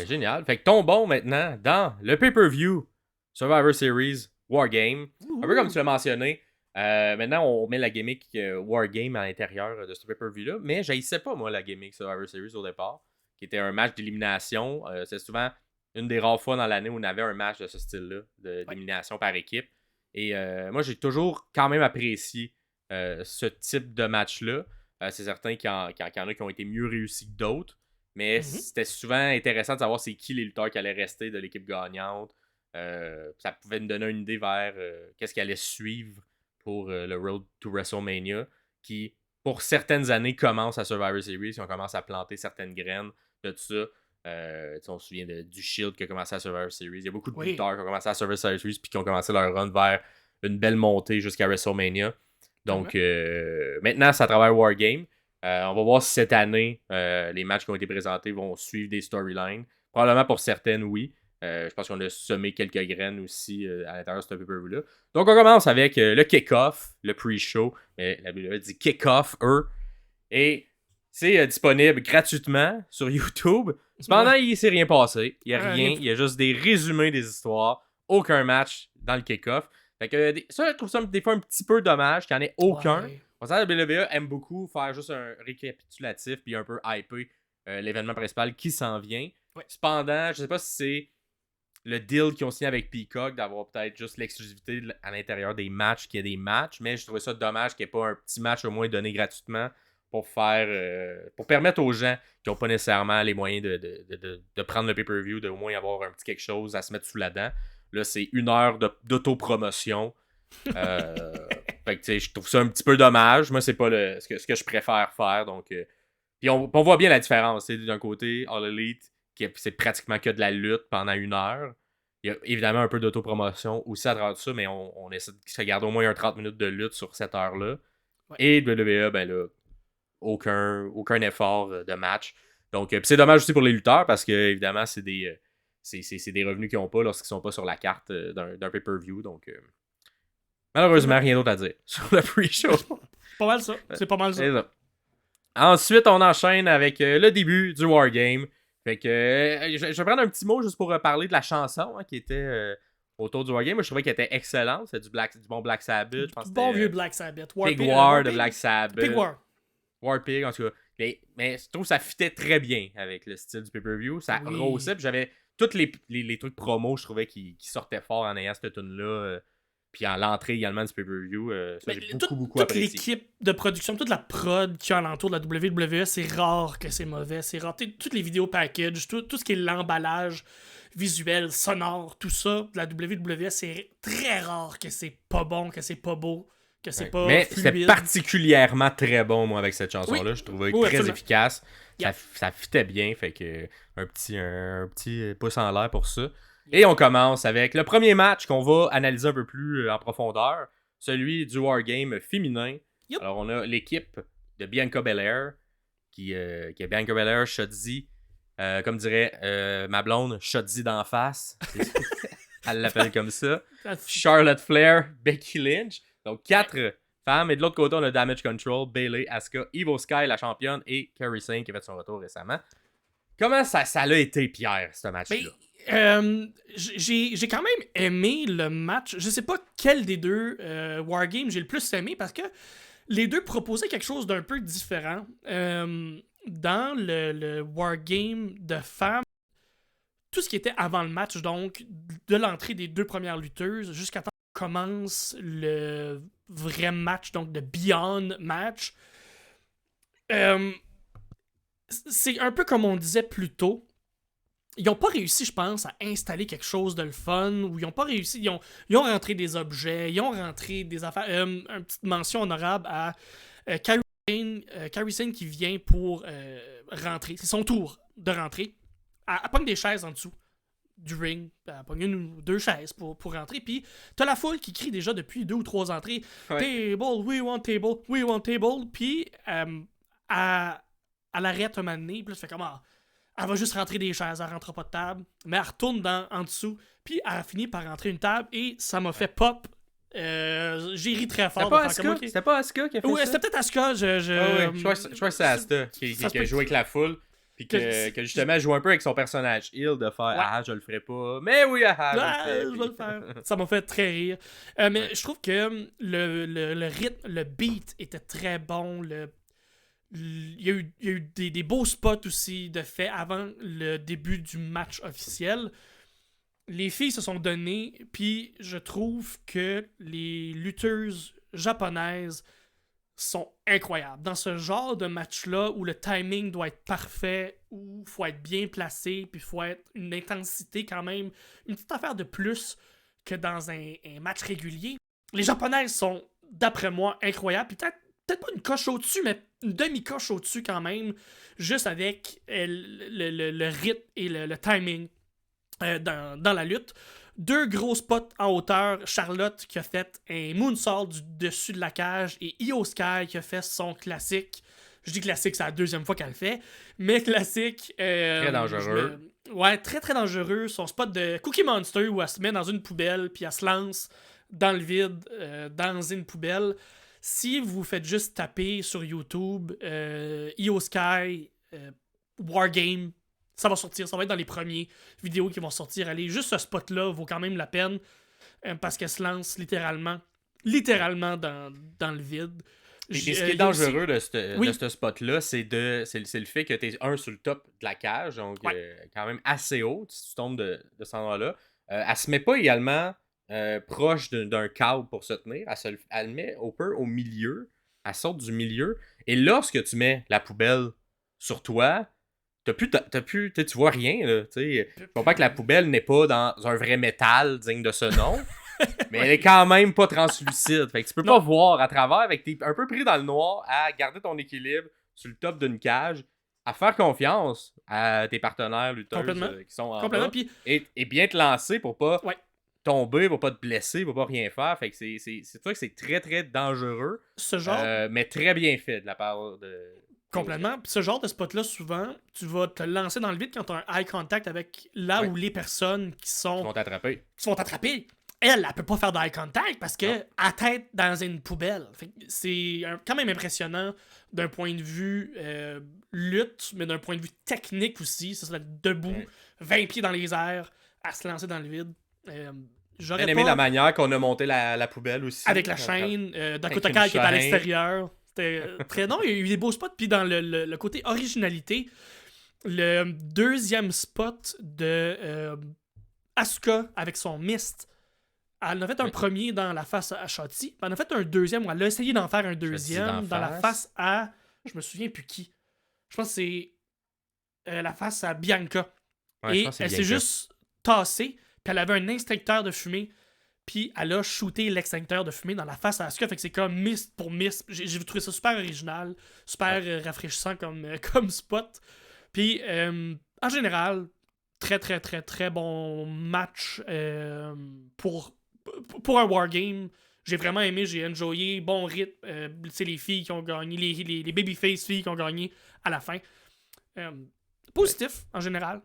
S1: Génial. Fait que tombons maintenant dans le pay-per-view Survivor Series Wargame. Un peu comme tu l'as mentionné. Maintenant, on met la gimmick Wargame à l'intérieur de ce pay-per-view-là. Mais j'haïssais pas, moi, la gimmick Survivor Series au départ, qui était un match d'élimination. C'est souvent une des rares fois dans l'année où on avait un match de ce style-là, d'élimination par équipe. Et moi, j'ai toujours quand même apprécié ce type de match-là. C'est certain qu'il y en a qui ont été mieux réussis que d'autres. Mais c'était souvent intéressant de savoir c'est qui les lutteurs qui allaient rester de l'équipe gagnante. Ça pouvait nous donner une idée vers qu'est-ce qui allait suivre pour le Road to WrestleMania, qui, pour certaines années, commence à Survivor Series, on commence à planter certaines graines de tout ça. On se souvient du Shield qui a commencé à Survivor Series. Il y a beaucoup de lutteurs qui ont commencé à Survivor Series puis qui ont commencé leur run vers une belle montée jusqu'à WrestleMania. Donc, maintenant, c'est à travers Wargame. On va voir si cette année, les matchs qui ont été présentés vont suivre des storylines. Probablement pour certaines, oui. Je pense qu'on a semé quelques graines aussi à l'intérieur de ce pay-per-view-là. Donc, on commence avec le kick-off, le pre-show. Mais la WWE dit kick-off, Et c'est disponible gratuitement sur YouTube. Cependant, il ne s'est rien passé. Il n'y a rien. Il y a juste des résumés des histoires. Aucun match dans le kick-off. Fait que ça, je trouve ça des fois un petit peu dommage qu'il n'y en ait aucun.
S2: Ouais.
S1: On sait que la WWE aime beaucoup faire juste un récapitulatif puis un peu hyper l'événement principal qui s'en vient.
S2: Ouais.
S1: Cependant, je sais pas si c'est le deal qu'ils ont signé avec Peacock d'avoir peut-être juste l'exclusivité à l'intérieur des matchs, qu'il y ait des matchs, mais je trouvais ça dommage qu'il n'y ait pas un petit match au moins donné gratuitement pour pour permettre aux gens qui n'ont pas nécessairement les moyens de prendre le pay-per-view, de au moins avoir un petit quelque chose à se mettre sous la dent. Là, c'est 1 heure d'autopromotion. Fait que tu sais, je trouve ça un petit peu dommage. Moi, c'est pas ce que je préfère faire. Donc, puis on voit bien la différence. D'un côté, All Elite, c'est pratiquement que de la lutte pendant 1 heure. Il y a évidemment un peu d'autopromotion aussi à travers tout ça, mais on essaie de se garder au moins un 30 minutes de lutte sur cette heure-là. Ouais. Et WWE, ben là, aucun effort de match. Donc, c'est dommage aussi pour les lutteurs parce que, évidemment, c'est des revenus qu'ils n'ont pas lorsqu'ils ne sont pas sur la carte d'un pay-per-view. Donc, malheureusement, rien d'autre à dire sur le pre-show.
S2: Pas mal ça. C'est pas mal ça.
S1: Ensuite, on enchaîne avec le début du Wargame. Fait que je vais prendre un petit mot juste pour parler de la chanson qui était autour du Wargame. Moi, je trouvais qu'elle était excellente. C'est du bon Black Sabbath. Je pense
S2: Bon
S1: que
S2: vieux Black Sabbath.
S1: Pig War de Black Sabbath.
S2: Pig War.
S1: War Pig, en tout cas. Mais je trouve que ça fitait très bien avec le style du pay-per-view. Ça rossait. Puis j'avais tous les trucs promo, je trouvais, qui sortaient fort en ayant cette tune-là. Puis en l'entrée également du pay-per-view. Ça, j'ai beaucoup apprécié.
S2: Toute l'équipe de production, toute la prod qui a alentour de la WWE, c'est rare que c'est mauvais. C'est rare. Toutes les vidéos package, tout ce qui est l'emballage visuel, sonore, tout ça de la WWE, c'est très rare que c'est pas bon, que c'est pas beau, que c'est pas
S1: mais
S2: fluide.
S1: c'était particulièrement très bon, moi, avec cette chanson-là. Je trouvais très
S2: absolument.
S1: efficace. Ça fitait bien. Fait que un petit pouce en l'air pour ça. Et on commence avec le premier match qu'on va analyser un peu plus en profondeur, celui du Wargame féminin.
S2: Yep.
S1: Alors, on a l'équipe de Bianca Belair, qui est Bianca Belair, Shotzi, comme dirait ma blonde, Shotzi d'en face. Elle l'appelle comme ça. Charlotte Flair, Becky Lynch. Donc, 4 femmes. Et de l'autre côté, on a Damage Control, Bayley, Asuka, Evo Sky, la championne, et Kairi Sane, qui a fait son retour récemment. Comment ça l'a été, Pierre, ce match-là?
S2: J'ai quand même aimé le match. Je sais pas quel des deux Wargames j'ai le plus aimé parce que les deux proposaient quelque chose d'un peu différent. Dans le Wargame de femmes, tout ce qui était avant le match, donc de l'entrée des deux premières lutteuses jusqu'à temps que commence le vrai match, donc de Beyond match, c'est un peu comme on disait plus tôt. Ils n'ont pas réussi, je pense, à installer quelque chose de le fun, ou ils n'ont pas réussi, ils ont rentré des objets, ils ont rentré des affaires. Une petite mention honorable à Kairi Sane qui vient pour rentrer. C'est son tour de rentrer. Elle pogne des chaises en dessous du ring. Elle pogne une ou deux chaises pour rentrer. Puis t'as la foule qui crie déjà depuis 2 ou 3 entrées. Ouais. Table, we want table, we want table. Puis elle arrête un moment donné. Puis là, tu fais comment? Elle va juste rentrer des chaises, elle rentre pas de table, mais elle retourne en dessous, puis elle a fini par rentrer une table, et ça m'a fait pop. J'ai ri très fort.
S1: C'était pas Asuka qui a fait ça?
S2: Ouais, c'était peut-être Asuka.
S1: Je crois que c'est Asuka qui a joué avec la foule, puis que justement elle joue un peu avec son personnage Hill, de faire je le ferai pas, mais oui,
S2: je vais le faire. Ça m'a fait très rire. Mais je trouve que le rythme, le beat était très bon. Il y a eu des beaux spots aussi de fait avant le début du match officiel. Les filles se sont données, puis je trouve que les lutteuses japonaises sont incroyables. Dans ce genre de match-là, où le timing doit être parfait, où il faut être bien placé, puis il faut être une intensité quand même, une petite affaire de plus que dans un match régulier. Les japonaises sont, d'après moi, incroyables, puis peut-être pas une coche au-dessus, mais une demi-coche au-dessus quand même, juste avec le rythme et le timing dans la lutte. 2 gros spots en hauteur. Charlotte qui a fait un moonsault du dessus de la cage et Io Sky qui a fait son classique. Je dis classique, c'est la 2e fois qu'elle le fait, mais classique.
S1: Très dangereux.
S2: Très très dangereux. Son spot de Cookie Monster où elle se met dans une poubelle puis elle se lance dans le vide, dans une poubelle. Si vous faites juste taper sur YouTube Io Sky Wargame, ça va sortir, ça va être dans les premiers vidéos qui vont sortir. Allez, juste ce spot-là vaut quand même la peine parce qu'elle se lance littéralement dans le vide.
S1: Et ce qui est dangereux de ce spot-là, c'est le fait que tu es sur le top de la cage, donc quand même assez haut si tu tombes de cet endroit-là. Elle se met pas également proche d'un câble pour se tenir. Elle le met au milieu. Elle saute du milieu. Et lorsque tu mets la poubelle sur toi, tu vois rien. Là, je comprends que la poubelle n'est pas dans un vrai métal digne de ce nom. Mais elle est quand même pas translucide. Fait que tu peux pas voir à travers. Avec t'es un peu pris dans le noir à garder ton équilibre sur le top d'une cage, à faire confiance à tes partenaires lutteurs qui sont en bas. Et bien te lancer pour pas tomber, pour pas te blesser, pour pas rien faire. Fait que c'est vrai que c'est très très dangereux.
S2: Ce genre.
S1: Mais très bien fait de la part de.
S2: Complètement. Puis ce genre de spot-là, souvent, tu vas te lancer dans le vide quand tu as un eye contact avec où les personnes qui vont t'attraper. elle peut pas faire d'eye contact parce que à tête dans une poubelle. C'est quand même impressionnant d'un point de vue lutte, mais d'un point de vue technique aussi. Ça serait debout, 20 pieds dans les airs, à se lancer dans le vide.
S1: J'aurais aimé la manière qu'on a monté la poubelle aussi.
S2: Avec la chaîne, Dakota Kai qui est à l'extérieur. C'était très... Non, il y a eu des beaux spots. Puis dans le côté originalité, le deuxième spot de Asuka avec son mist, elle en a fait un premier dans la face à Shotzi. Elle en a fait un deuxième où elle a essayé d'en faire un deuxième dans la face à... Je me souviens plus qui. Je pense que c'est la face à Bianca. Et elle s'est juste tassée, puis elle avait un extincteur de fumée, puis elle a shooté l'extincteur de fumée dans la face à Asuka. Fait que c'est comme mist pour mist. J'ai trouvé ça super original, super rafraîchissant comme spot. Puis en général, très très très très bon match pour un wargame. J'ai vraiment aimé, j'ai enjoyé, bon rythme. Les filles qui ont gagné, les babyface filles qui ont gagné à la fin. Positif en général.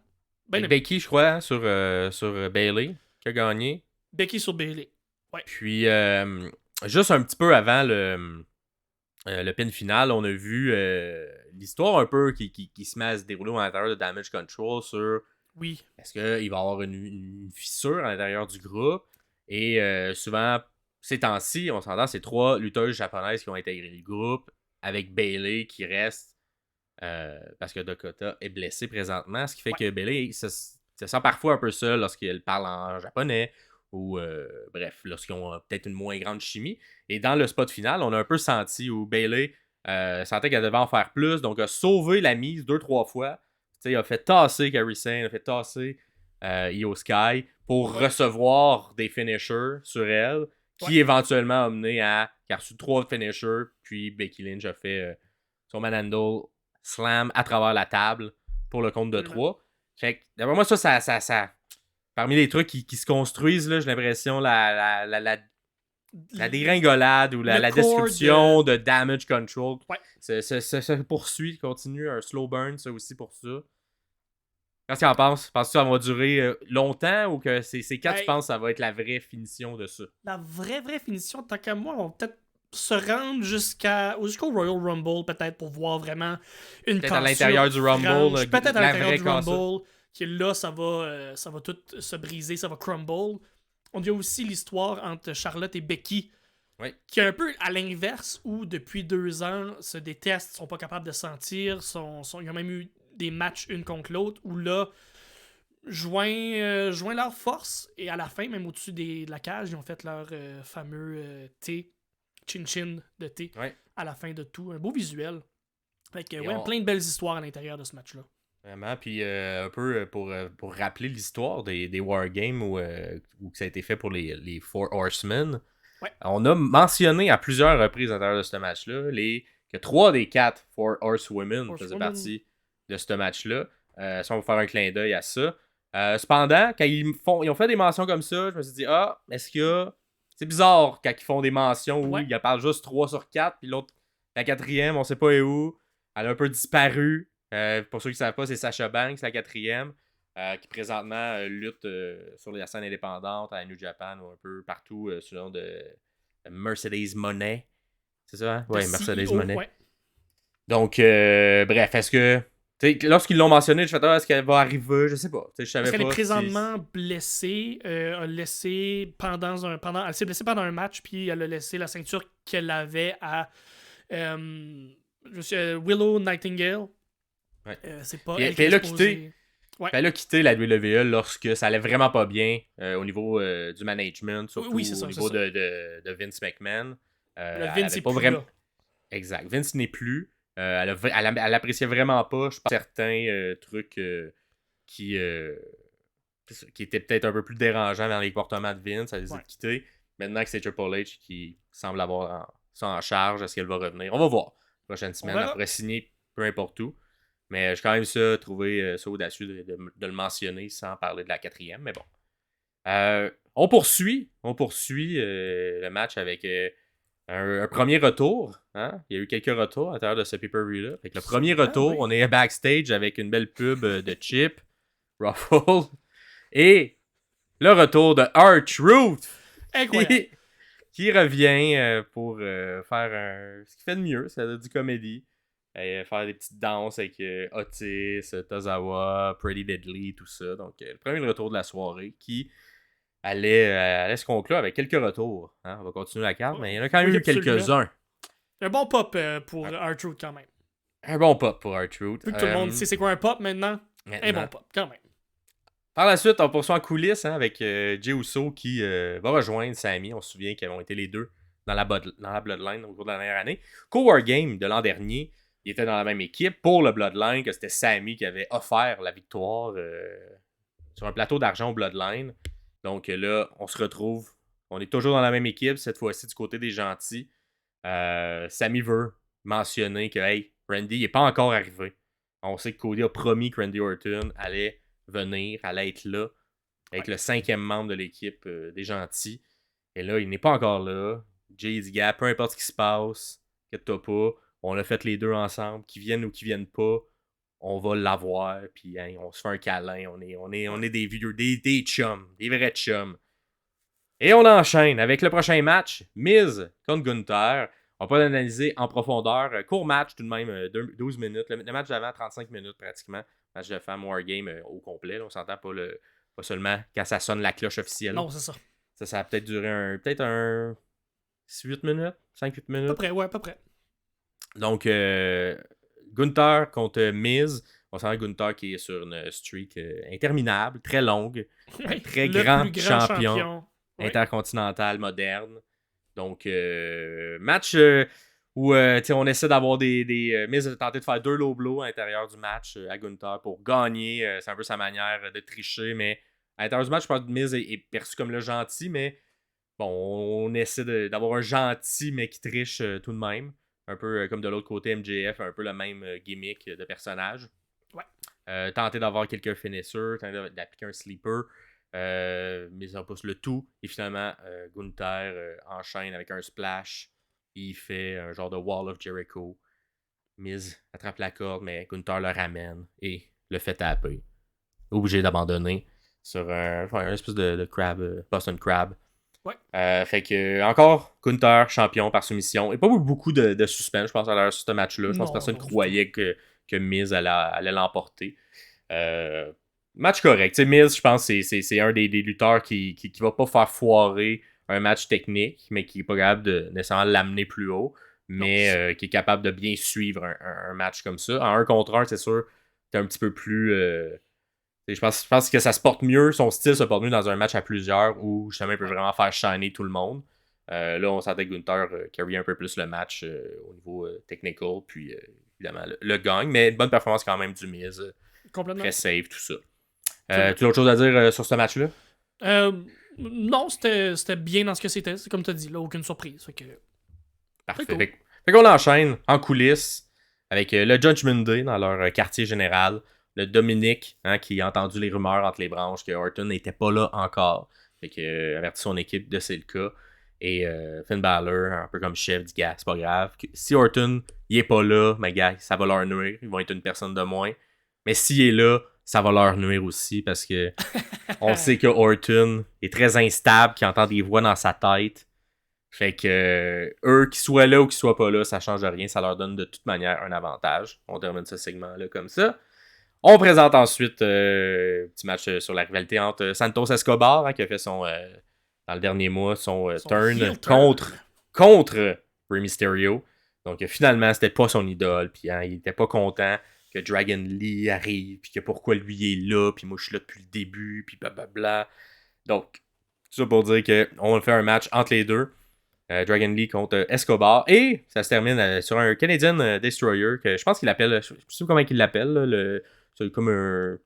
S1: Becky, je crois, sur Bayley, qui a gagné.
S2: Becky sur Bayley. Ouais.
S1: Puis, juste un petit peu avant le pin final, on a vu l'histoire un peu qui se met à se dérouler à l'intérieur de Damage Control sur est-ce qu'il va y avoir une fissure à l'intérieur du groupe. Et souvent, ces temps-ci, on s'entend, c'est 3 lutteuses japonaises qui ont intégré le groupe avec Bayley qui reste parce que Dakota est blessée présentement, ce qui fait que Bayley se sent parfois un peu seule lorsqu'elle parle en japonais ou bref, lorsqu'ils ont peut-être une moins grande chimie. Et dans le spot final, on a un peu senti où Bayley sentait qu'elle devait en faire plus, donc a sauvé la mise 2-3 fois. Il a fait tasser Kairi Sane, a fait tasser Io Sky pour recevoir des finishers sur elle, qui éventuellement a mené à qui a reçu 3 finishers, puis Becky Lynch a fait son manhandle slam à travers la table pour le compte de 3. Fait que, d'après moi, ça parmi les trucs qui se construisent, là, j'ai l'impression la dégringolade ou la destruction de Damage Control se poursuit, continue, un slow burn, ça aussi pour ça. Qu'est-ce que tu en penses? Penses-tu que ça va durer longtemps ou que c'est quand tu penses que ça va être la vraie finition de ça?
S2: La vraie finition, tant qu'à moi, on va peut-être se rendre jusqu'au Royal Rumble, peut-être, pour voir vraiment une
S1: peut-être à l'intérieur du Rumble.
S2: Peut-être à l'intérieur du Rumble. Qui là, ça va tout se briser, ça va crumble. On a aussi l'histoire entre Charlotte et Becky, qui est un peu à l'inverse, où depuis 2 ans, se détestent, sont pas capables de sentir, ils ont même eu des matchs une contre l'autre, où là, joint leurs forces, et à la fin, même au-dessus de la cage, ils ont fait leur fameux thé, chin-chin de thé, à la fin de tout. Un beau visuel. Fait que, plein de belles histoires à l'intérieur de ce match-là.
S1: Vraiment, puis un peu pour rappeler l'histoire des Wargames où ça a été fait pour les Four Horsemen, on a mentionné à plusieurs reprises à l'intérieur de ce match-là que 3 des 4 Four Horsewomen faisaient partie de ce match-là. Ça, on va faire un clin d'œil à ça. Cependant, quand ils ont fait des mentions comme ça, je me suis dit, est-ce qu'il y a... C'est bizarre quand ils font des mentions où ils parlent juste 3 sur 4, puis l'autre, la 4e, on sait pas où. Elle a un peu disparu. Pour ceux qui ne savent pas, c'est Sasha Banks, la 4e, qui présentement lutte sur la scène indépendante à New Japan ou un peu partout sous le nom de Mercedes Moné. C'est ça, hein? Oui, Mercedes Moné. Ouais. Donc, bref, est-ce que... Lorsqu'ils l'ont mentionné, je fais est-ce qu'elle va arriver? Je sais pas. Je savais
S2: parce qu'elle est présentement blessée. Elle s'est blessée pendant un match, puis elle a laissé la ceinture qu'elle avait à Willow Nightingale. C'est pas elle qui
S1: elle a quitté la WWE lorsque ça allait vraiment pas bien au niveau du management, surtout au niveau de Vince McMahon.
S2: Vince n'est plus là.
S1: Exact. Vince n'est plus. Elle appréciait vraiment pas, je pense, certains trucs qui étaient peut-être un peu plus dérangeants dans les comportements de Vince. Elle les a quittés. Maintenant que c'est Triple H qui semble avoir ça en charge, est-ce qu'elle va revenir? On va voir. La prochaine semaine, elle pourrait signer peu importe où. Mais j'ai quand même trouvé ça audacieux de le mentionner sans parler de la 4e. Mais bon. On poursuit le match avec un premier retour. Hein? Il y a eu quelques retours à l'intérieur de ce pay-per-view-là. Le premier retour, on est backstage avec une belle pub de Chip, Ruffle. Et le retour de R-Truth.
S2: Incroyable.
S1: qui revient pour faire ce qu'il fait de mieux, c'est du comédie. Faire des petites danses avec Otis, Tozawa, Pretty Deadly, tout ça. Donc, le premier retour de la soirée qui allait se conclure avec quelques retours. Hein? On va continuer la carte, mais il y en a quand même eu quelques-uns.
S2: Un bon pop pour R-Truth quand même.
S1: Un bon pop pour R-Truth.
S2: Vu que tout le monde sait c'est quoi un pop maintenant, un bon pop quand même.
S1: Par la suite, on poursuit en coulisses avec Jey Uso qui va rejoindre Sami. On se souvient qu'ils ont été les deux dans la Bloodline au cours de la dernière année. Co-War Game de l'an dernier, ils étaient dans la même équipe pour le Bloodline, que c'était Sami qui avait offert la victoire sur un plateau d'argent au Bloodline. Donc là, on se retrouve. On est toujours dans la même équipe, cette fois-ci du côté des gentils. Sami veut mentionner que hey, Randy n'est pas encore arrivé. On sait que Cody a promis que Randy Orton allait venir, allait être là, avec le 5e membre de l'équipe des gentils. Et là, il n'est pas encore là. Jay dit, gars, peu importe ce qui se passe, inquiète-toi pas, on a fait les deux ensemble, qu'ils viennent ou qu'ils viennent pas, on va l'avoir, puis hein, on se fait un câlin, on est des vieux, des chums, des vrais chums. Et on enchaîne avec le prochain match, Miz contre Gunther. On va pas l'analyser en profondeur. Court match tout de même, 12 minutes. Le match d'avant, 35 minutes pratiquement. Match de femme Wargame au complet. Là. On s'entend pas seulement quand ça sonne la cloche officielle.
S2: Non, c'est ça.
S1: Ça a peut-être duré un 8 minutes, 5-8 minutes.
S2: À peu près.
S1: Donc, Gunther contre Miz. On sent Gunther qui est sur une streak interminable, très longue. Un très grand champion intercontinental moderne. Donc, match où on essaie d'avoir des Miz a tenté de faire 2 low blows à l'intérieur du match à Gunther pour gagner. C'est un peu sa manière de tricher, mais à l'intérieur du match, je pense que Miz est perçu comme le gentil, mais bon, on essaie d'avoir un gentil, mais qui triche tout de même. Un peu comme de l'autre côté, MJF, un peu le même gimmick de personnage.
S2: Ouais.
S1: Tenter d'avoir quelques finissers, tenter d'appliquer un sleeper. Miz repousse le tout. Et finalement, Gunther enchaîne avec un splash. Il fait un genre de Wall of Jericho. Miz attrape la corde, mais Gunther le ramène et le fait taper. Obligé d'abandonner sur un espèce de crab, Boston Crab.
S2: Ouais.
S1: Fait que, encore, Gunther, champion par soumission. Et pas beaucoup de suspense, je pense, à ce match-là. Je pense que personne croyait que Miz allait l'emporter. Match correct. T'sais, Miz, je pense que c'est un des lutteurs qui va pas faire foirer un match technique, mais qui est pas capable de nécessairement l'amener plus haut, mais qui est capable de bien suivre un match comme ça. En 1 contre 1, c'est sûr, t'es un petit peu plus... je pense que ça se porte mieux, son style se porte mieux dans un match à plusieurs où justement il peut vraiment faire shiner tout le monde. Là, on sentait que Gunther carry un peu plus le match au niveau technical, puis évidemment le gagne, mais une bonne performance quand même du Miz. Très safe, tout ça. Tu as autre chose à dire sur ce match-là?
S2: Non, c'était bien dans ce que c'était. C'est comme tu as dit, là, aucune surprise.
S1: Parfait.
S2: Cool.
S1: Fait qu'on enchaîne en coulisses avec le Judgment Day dans leur quartier général. Le Dominic, qui a entendu les rumeurs entre les branches que Orton n'était pas là encore. Fait que avertit son équipe de c'est le cas. Et Finn Balor, un peu comme chef, dit gars, c'est pas grave. Si Orton il est pas là, mais gars, ça va leur nuire. Ils vont être une personne de moins. Mais s'il est là, ça va leur nuire aussi parce que on sait que Orton est très instable, qu'il entend des voix dans sa tête. Fait que eux, qu'ils soient là ou qu'ils soient pas là, ça change rien. Ça leur donne de toute manière un avantage. On termine ce segment-là comme ça. On présente ensuite un petit match sur la rivalité entre Santos Escobar, qui a fait son dans le dernier mois son turn contre Rey Mysterio. Donc finalement, c'était pas son idole. Puis il était pas content que Dragon Lee arrive, puis que pourquoi lui est là, puis moi je suis là depuis le début, puis blablabla. Donc, tout ça pour dire qu'on va faire un match entre les deux. Dragon Lee contre Escobar. Et ça se termine sur un Canadian Destroyer, que je pense qu'il appelle, je sais pas comment il l'appelle, c'est comme un...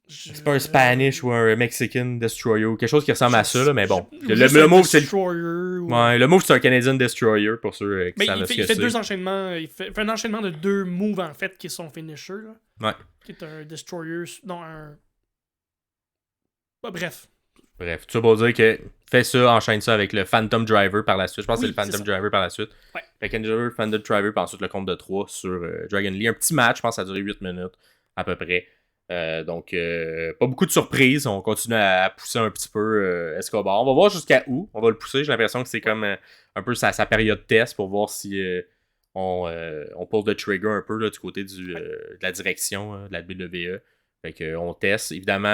S1: C'est pas un Spanish ou un Mexican Destroyer ou quelque chose qui ressemble à ça, là, mais bon. Le move, c'est le move, c'est un Canadian Destroyer pour ceux qui savent ce que c'est.
S2: Il fait 2 enchaînements. Il fait un enchaînement de 2 moves, en fait, qui sont finisher. Là.
S1: Ouais.
S2: Qui est un Destroyer. Non, un. Bah, bref,
S1: tout ça pour dire que fait ça, enchaîne ça avec le Phantom Driver par la suite. Je pense que c'est le Phantom Driver par la suite.
S2: Ouais.
S1: Fait que Phantom Driver, puis ensuite le compte de 3 sur Dragon Lee. Un petit match, je pense que ça a duré 8 minutes à peu près. Donc, pas beaucoup de surprises. On continue à pousser un petit peu Escobar. On va voir jusqu'à où on va le pousser. J'ai l'impression que c'est comme un peu sa période test pour voir si on pose le trigger un peu là, du côté de la direction de la WWE. Fait qu'on teste. Évidemment,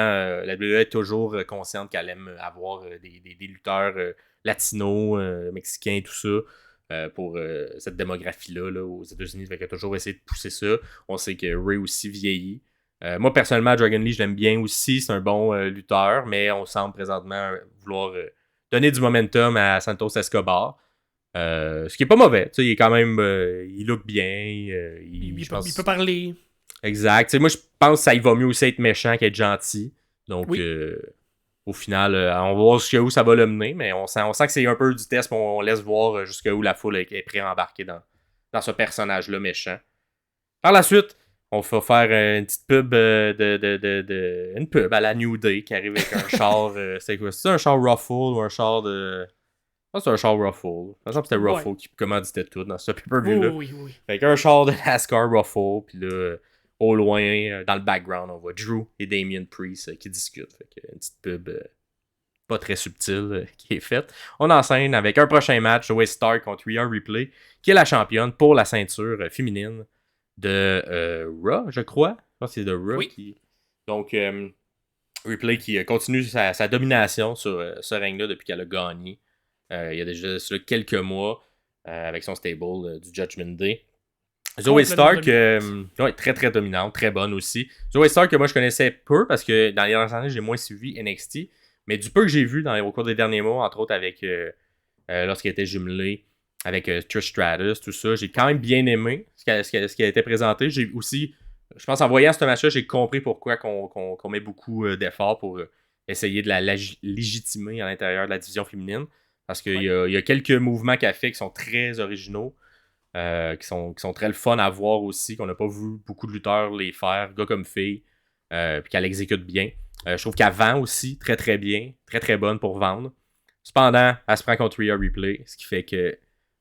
S1: la WWE est toujours consciente qu'elle aime avoir des lutteurs latinos, mexicains, tout ça. Pour cette démographie-là là, aux États-Unis. Fait qu'elle a toujours essayé de pousser ça. On sait que Ray aussi vieillit. Moi, personnellement, Dragon Lee, je l'aime bien aussi. C'est un bon lutteur, mais on semble présentement vouloir donner du momentum à Santos Escobar. Ce qui est pas mauvais. Tu sais, il est quand même. Il look bien.
S2: Il peut parler.
S1: Exact. Tu sais, moi, je pense que ça y va mieux aussi être méchant qu'être gentil. Donc,
S2: Oui.
S1: au final, on va voir jusqu'à où ça va le mener, mais on sent que c'est un peu du test, mais on laisse voir jusqu'à où la foule est pré-embarquée dans ce personnage-là méchant. Par la suite, on va faire une petite pub une pub à la New Day qui arrive avec un char. C'est quoi? C'est un char Ruffle ou un char de. Je pense que c'est un char Ruffle. Par exemple, c'était Ruffle qui commanditait tout dans ce pay-per-view-là.
S2: Oui.
S1: Fait qu'un char de NASCAR Ruffle, puis là, au loin, dans le background, on voit Drew et Damien Priest qui discutent. Fait qu'une petite pub pas très subtile qui est faite. On enchaîne avec un prochain match, Zoey Stark contre Rhea Ripley, qui est la championne pour la ceinture féminine de Raw, je crois. Je pense que c'est de Raw.
S2: Oui.
S1: Donc, Ripley qui continue sa domination sur ce règne-là depuis qu'elle a gagné. Il y a déjà quelques mois avec son stable du Judgment Day. Zoey Stark, très très dominante, très bonne aussi. Zoey Stark, que moi je connaissais peu parce que dans les dernières années, j'ai moins suivi NXT. Mais du peu que j'ai vu au cours des derniers mois, entre autres avec lorsqu'elle était jumelée avec Trish Stratus, tout ça, j'ai quand même bien aimé ce qui a été présenté. J'ai aussi, je pense en voyant ce match-là, j'ai compris pourquoi qu'on met beaucoup d'efforts pour essayer de la légitimer à l'intérieur de la division féminine. Parce qu'il y a quelques mouvements qu'elle fait qui sont très originaux, qui sont très le fun à voir aussi, qu'on n'a pas vu beaucoup de lutteurs les faire, gars comme filles, puis qu'elle exécute bien. Je trouve qu'elle vend aussi très très bien, très très bonne pour vendre. Cependant, elle se prend contre Rhea Ripley, ce qui fait que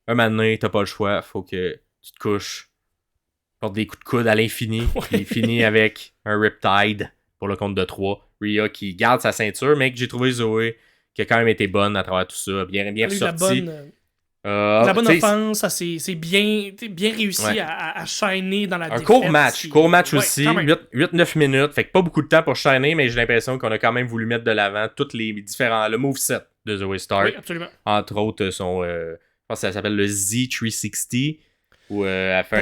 S1: un moment donné, t'as pas le choix, faut que tu te couches, portes des coups de coude à l'infini, puis finit avec un Riptide pour le compte de 3. Rhea qui garde sa ceinture, mais que j'ai trouvé Zoé qui a quand même été bonne à travers tout ça, bien ressorti.
S2: La bonne offense, c'est bien réussi à shiner dans la défaite.
S1: Un court match aussi, 8-9 minutes, fait que pas beaucoup de temps pour shiner, mais j'ai l'impression qu'on a quand même voulu mettre de l'avant tous les différents, le moveset de Zoey Stark.
S2: Oui, absolument.
S1: Entre autres, je pense que ça s'appelle le Z360, où elle fait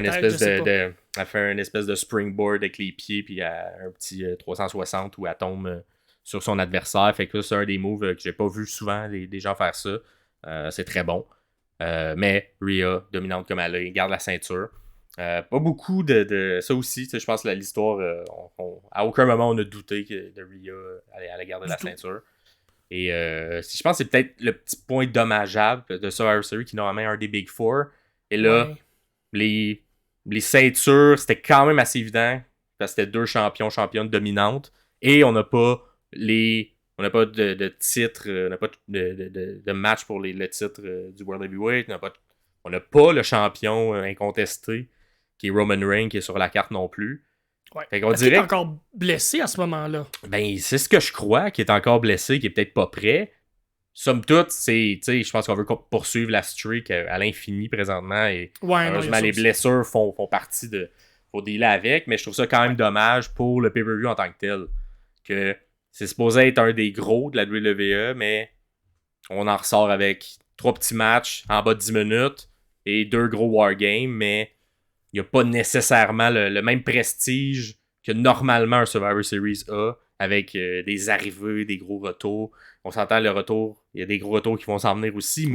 S1: une espèce de springboard avec les pieds, puis un petit 360 où elle tombe sur son adversaire. Fait que c'est un des moves que j'ai pas vu souvent des gens faire ça. C'est très bon. Mais Rhea, dominante comme elle est, garde la ceinture. Pas beaucoup de ça aussi. Je pense que l'histoire, à aucun moment on a douté que de Rhea allait garder la ceinture. Et je pense que c'est peut-être le petit point dommageable de Survivor Series qui est normalement un des Big Four. Et là, les ceintures, c'était quand même assez évident parce que c'était deux championnes dominantes. Et on n'a pas de titre, on n'a pas de match pour le titre du World Heavyweight. On n'a pas le champion incontesté qui est Roman Reigns qui est sur la carte non plus.
S2: Ouais. Est-ce qu'il est encore blessé à ce moment-là?
S1: Ben, c'est ce que je crois, qu'il est encore blessé, qu'il est peut-être pas prêt. Somme toute, je pense qu'on veut poursuivre la streak à l'infini présentement. Et heureusement, les blessures font partie faut dealer avec, mais je trouve ça quand même dommage pour le pay-per-view en tant que tel. Que c'est supposé être un des gros de la WWE, mais on en ressort avec 3 petits matchs en bas de 10 minutes et 2 gros wargames, mais il n'y a pas nécessairement le même prestige que normalement un Survivor Series a, avec des arrivées, des gros retours. On s'entend le retour, il y a des gros retours qui vont s'en venir aussi,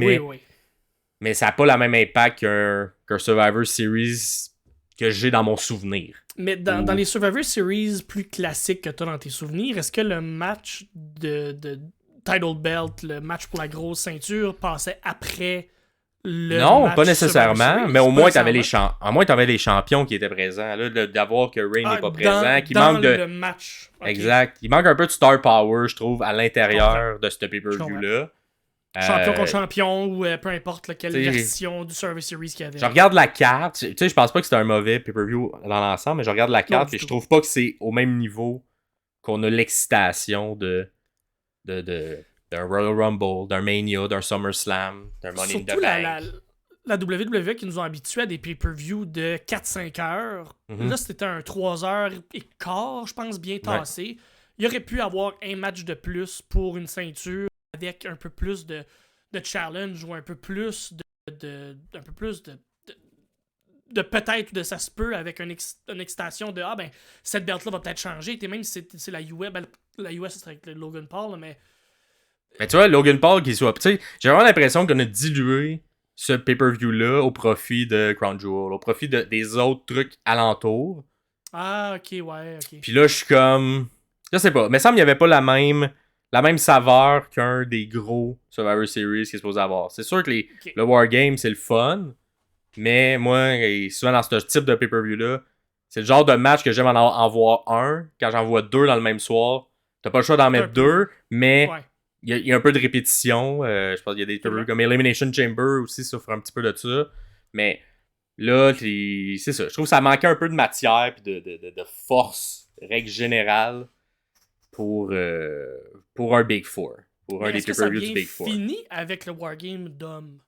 S1: mais ça n'a pas le même impact qu'un Survivor Series que j'ai dans mon souvenir.
S2: Mais dans les Survivor Series plus classiques que tu as dans tes souvenirs, est-ce que le match de Title Belt, le match pour la grosse ceinture, passait après le
S1: non,
S2: match
S1: pas nécessairement, mais au moins tu avais les champions qui étaient présents. Là, d'avoir que Reigns n'est pas présent, qui manque de
S2: le match. Okay.
S1: Exact. Il manque un peu de star power, je trouve, à l'intérieur de ce pay-per-view-là.
S2: Champion contre champion ou peu importe quelle
S1: t'sais,
S2: version du Survivor Series qu'il y avait.
S1: Je regarde la carte, tu sais, je pense pas que c'était un mauvais pay-per-view dans l'ensemble, mais je regarde la
S2: Non,
S1: carte
S2: du
S1: et je
S2: tout.
S1: trouve pas que c'est au même niveau qu'on a l'excitation d'un Royal Rumble, d'un Mania, d'un SummerSlam, d'un Money in the
S2: Surtout
S1: Bank.
S2: la WWE qui nous ont habitués à des pay-per-views de 4-5 heures.
S1: Mhm.
S2: Là, c'était un 3 heures et quart, je pense, bien tassé. Il aurait pu avoir un match de plus pour une ceinture avec un peu plus de challenge ou un peu plus un peu plus de peut-être ou de ça se peut avec une excitation de ah ben cette belt là va peut-être changer. Et même si c'est la US, ben, la US c'est avec le Logan Paul, là, mais
S1: Mais tu vois, Logan Paul qui soit. Tu sais, j'ai vraiment l'impression qu'on a dilué ce pay-per-view-là au profit de Crown Jewel, au profit des autres trucs alentours.
S2: ah ok ouais ok.
S1: Puis là, je suis comme. Je sais pas. Mais ça me semble qu'il n'y avait pas la même saveur qu'un des gros Survivor Series qui est supposé avoir. C'est sûr que
S2: Ok.
S1: le Wargame, c'est le fun. Mais moi, et souvent dans ce type de pay-per-view-là, c'est le genre de match que j'aime en voir un. Quand j'en vois deux dans le même soir, t'as pas le choix d'en mettre deux, mais
S2: Ouais.
S1: il y a un peu de répétition. Je pense qu'il y a des
S2: C'est vrai.
S1: pay-per-views comme Elimination Chamber aussi souffre un petit peu de ça. Mais là, c'est ça. Je trouve que ça manquait un peu de matière et de force, règle générale, pour un Big Four. Pour
S2: Mais
S1: un des
S2: est-ce que ça a
S1: pay-per-views du
S2: bien
S1: Big Four.
S2: fini avec le Wargame d'homme?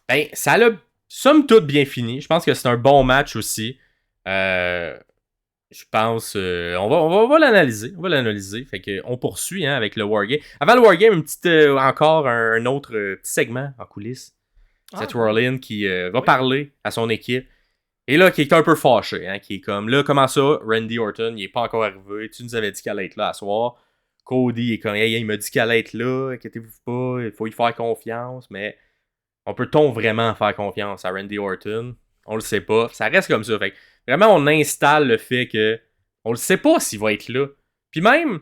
S1: Ben, ça l'a somme toute bien fini. Je pense que c'est un bon match aussi. Je pense. On va l'analyser. On va l'analyser. Fait que on poursuit hein, avec le Wargame. Avant le Wargame, encore un autre petit segment en coulisses. Seth Rollins qui va parler à son équipe. Et là, qui est un peu fâché. Hein, qui est comme là, comment ça, Randy Orton, il est pas encore arrivé. Tu nous avais dit qu'elle allait être là à soir. Cody est comme, hey, il m'a dit qu'elle allait être là. Inquiétez-vous pas, il faut y faire confiance. Mais peut-on vraiment faire confiance à Randy Orton? On le sait pas. Ça reste comme ça. Fait que vraiment, on installe le fait que on le sait pas s'il va être là. Puis même,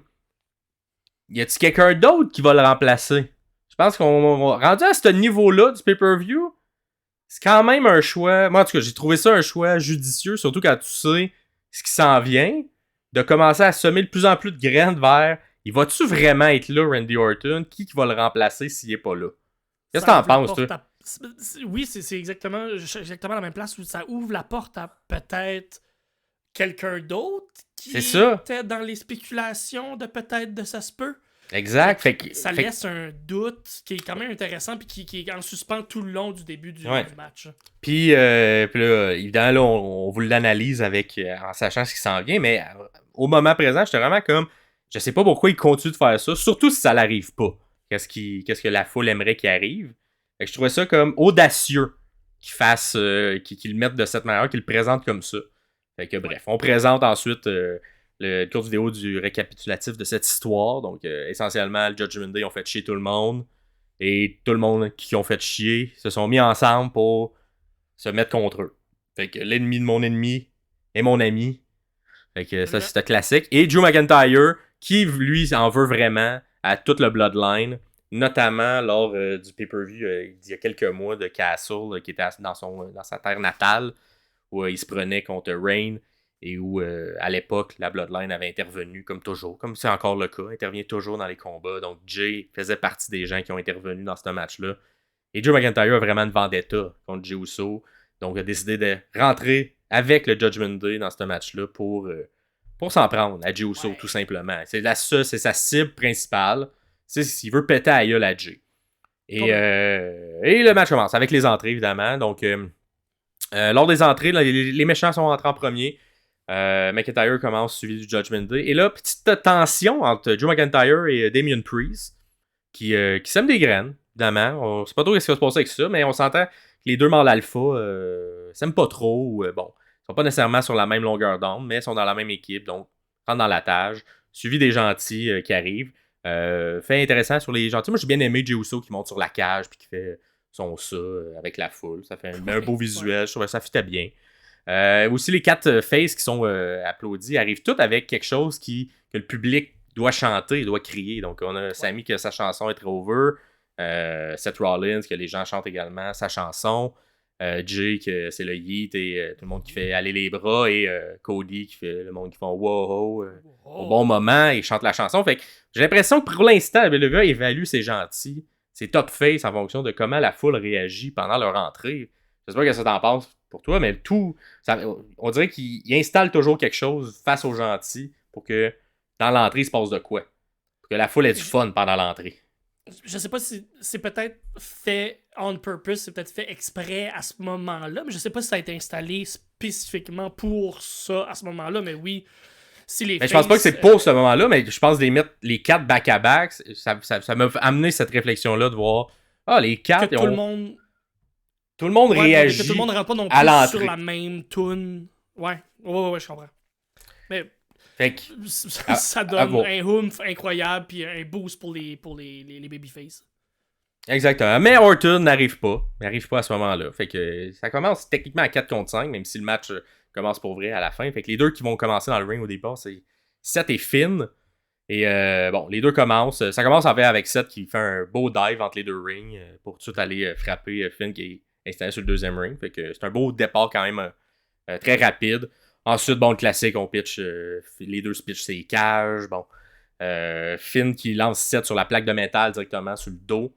S1: y a-t-il quelqu'un d'autre qui va le remplacer? Je pense qu'on rendu à ce niveau-là du pay-per-view, c'est quand même un choix. Moi, en tout cas, j'ai trouvé ça un choix judicieux, surtout quand tu sais ce qui s'en vient, de commencer à semer de plus en plus de graines vers il va-tu vraiment être là, Randy Orton? Qui va le remplacer s'il est pas là? Qu'est-ce que t'en penses, toi?
S2: Oui, c'est exactement la même place où ça ouvre la porte à peut-être quelqu'un d'autre qui
S1: C'est ça.
S2: était dans les spéculations de peut-être de ça se peut.
S1: Exact.
S2: Ça laisse un doute qui est quand même intéressant puis qui est en suspens tout le long du début du match.
S1: Puis là, évidemment, là, on vous l'analyse avec en sachant ce qui s'en vient, mais au moment présent, j'étais vraiment comme je sais pas pourquoi il continue de faire ça, surtout si ça n'arrive pas. Qu'est-ce que la foule aimerait qu'il arrive? Fait que je trouvais ça comme audacieux qu'il fasse qu'il le mette de cette manière, qu'il le présente comme ça. Fait que bref, on présente ensuite le cours vidéo du récapitulatif de cette histoire. Donc essentiellement, le Judgment Day ont fait chier tout le monde. Et tout le monde qui ont fait chier se sont mis ensemble pour se mettre contre eux. Fait que l'ennemi de mon ennemi est mon ami. Fait que ça, c'est un classique. Et Drew McIntyre, qui lui en veut vraiment à toute le Bloodline, notamment lors du pay-per-view il y a quelques mois de Castle, qui était dans sa terre natale, où il se prenait contre Reign et où à l'époque la Bloodline avait intervenu comme toujours, comme c'est encore le cas, intervient toujours dans les combats. Donc Jay faisait partie des gens qui ont intervenu dans ce match-là. Et Drew McIntyre a vraiment une vendetta contre Jey Uso. Donc il a décidé de rentrer avec le Judgment Day dans ce match-là pour s'en prendre à Jey Uso tout simplement. C'est sa cible principale. C'est s'il veut péter à gueule à Jey. Et le match commence avec les entrées évidemment. Donc lors des entrées, là, les méchants sont entrés en premier. McIntyre commence suivi du Judgment Day. Et là, petite tension entre Drew McIntyre et Damien Priest qui sèment des graines, évidemment. On sait pas trop ce qui va se passer avec ça, mais on s'entend que les deux mâles alpha s'aiment pas trop. Bon, ils sont pas nécessairement sur la même longueur d'onde, mais ils sont dans la même équipe, donc rentrent dans la tâche. Suivi des gentils qui arrivent. Fait intéressant sur les gentils. Moi, j'ai bien aimé Jey Uso qui monte sur la cage puis qui fait son ça avec la foule. Ça fait un beau visuel. Je trouvais que ça fitait bien. Aussi, les 4 faces qui sont applaudis arrivent toutes avec quelque chose que le public doit chanter, doit crier. Donc, on a Sami que sa chanson est très over. Seth Rollins, que les gens chantent également sa chanson. Jay, que c'est le yeet et tout le monde qui fait aller les bras. Et Cody, qui fait le monde qui fait wow au bon moment. Il chante la chanson. Fait que j'ai l'impression que pour l'instant, le gars évalue ses gentils. c'est top face en fonction de comment la foule réagit pendant leur entrée. Je sais pas ce que ça t'en pense pour toi, mais on dirait qu'il installe toujours quelque chose face aux gentils pour que dans l'entrée, il se passe de quoi. Pour que la foule ait du fun pendant l'entrée.
S2: Je sais pas si c'est peut-être fait on purpose, c'est peut-être fait exprès à ce moment-là, mais je sais pas si ça a été installé spécifiquement pour ça à ce moment-là, mais oui, si les
S1: Mais je pense pas que c'est pour ce moment-là, mais je pense les mettre les 4 back-à-back, ça m'a amené cette réflexion-là de voir les 4
S2: que tout le monde
S1: réagit
S2: que tout le monde rentre pas non
S1: à
S2: plus
S1: l'entrée.
S2: sur la même tune. Ouais, je comprends. Mais
S1: fait que,
S2: ça donne un oomph incroyable puis un boost pour les babyface.
S1: Exactement. Mais Orton n'arrive pas. Il n'arrive pas à ce moment-là. Fait que ça commence techniquement à 4 contre 5, même si le match commence pour vrai à la fin. Fait que les deux qui vont commencer dans le ring au départ, c'est Seth et Finn. Et les deux commencent. Ça commence en fait avec Seth qui fait un beau dive entre les deux rings pour tout de suite aller frapper Finn qui est installé sur le deuxième ring. Fait que c'est un beau départ quand même très rapide. Ensuite, le classique, on pitch. Les deux se pitchent ses cages. Finn qui lance Seth sur la plaque de métal directement sur le dos.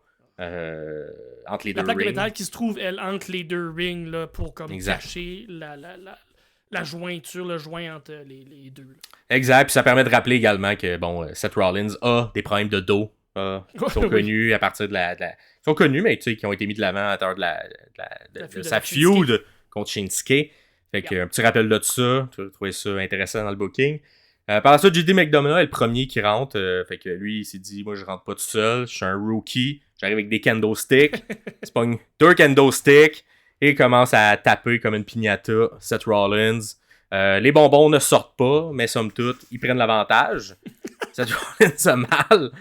S1: Entre les deux rings.
S2: La plaque de métal qui se trouve, elle, entre les deux rings là, pour comme cacher la jointure, le joint entre les deux. Là.
S1: Exact, puis ça permet de rappeler également que Seth Rollins a des problèmes de dos qui sont connus à partir de la... Ils sont connus, mais tu sais, qui ont été mis de l'avant à l'intérieur de sa feud contre Shinsuke. Fait que un petit rappel de ça, tu vas trouver ça intéressant dans le booking. Par la suite, JD McDonough est le premier qui rentre. Fait que lui, il s'est dit, moi, je rentre pas tout seul. Je suis un rookie. J'arrive avec des kendo sticks. Il pogne 2 kendo sticks et commence à taper comme une piñata Seth Rollins. Les bonbons ne sortent pas, mais somme toute, ils prennent l'avantage. Seth Rollins a mal.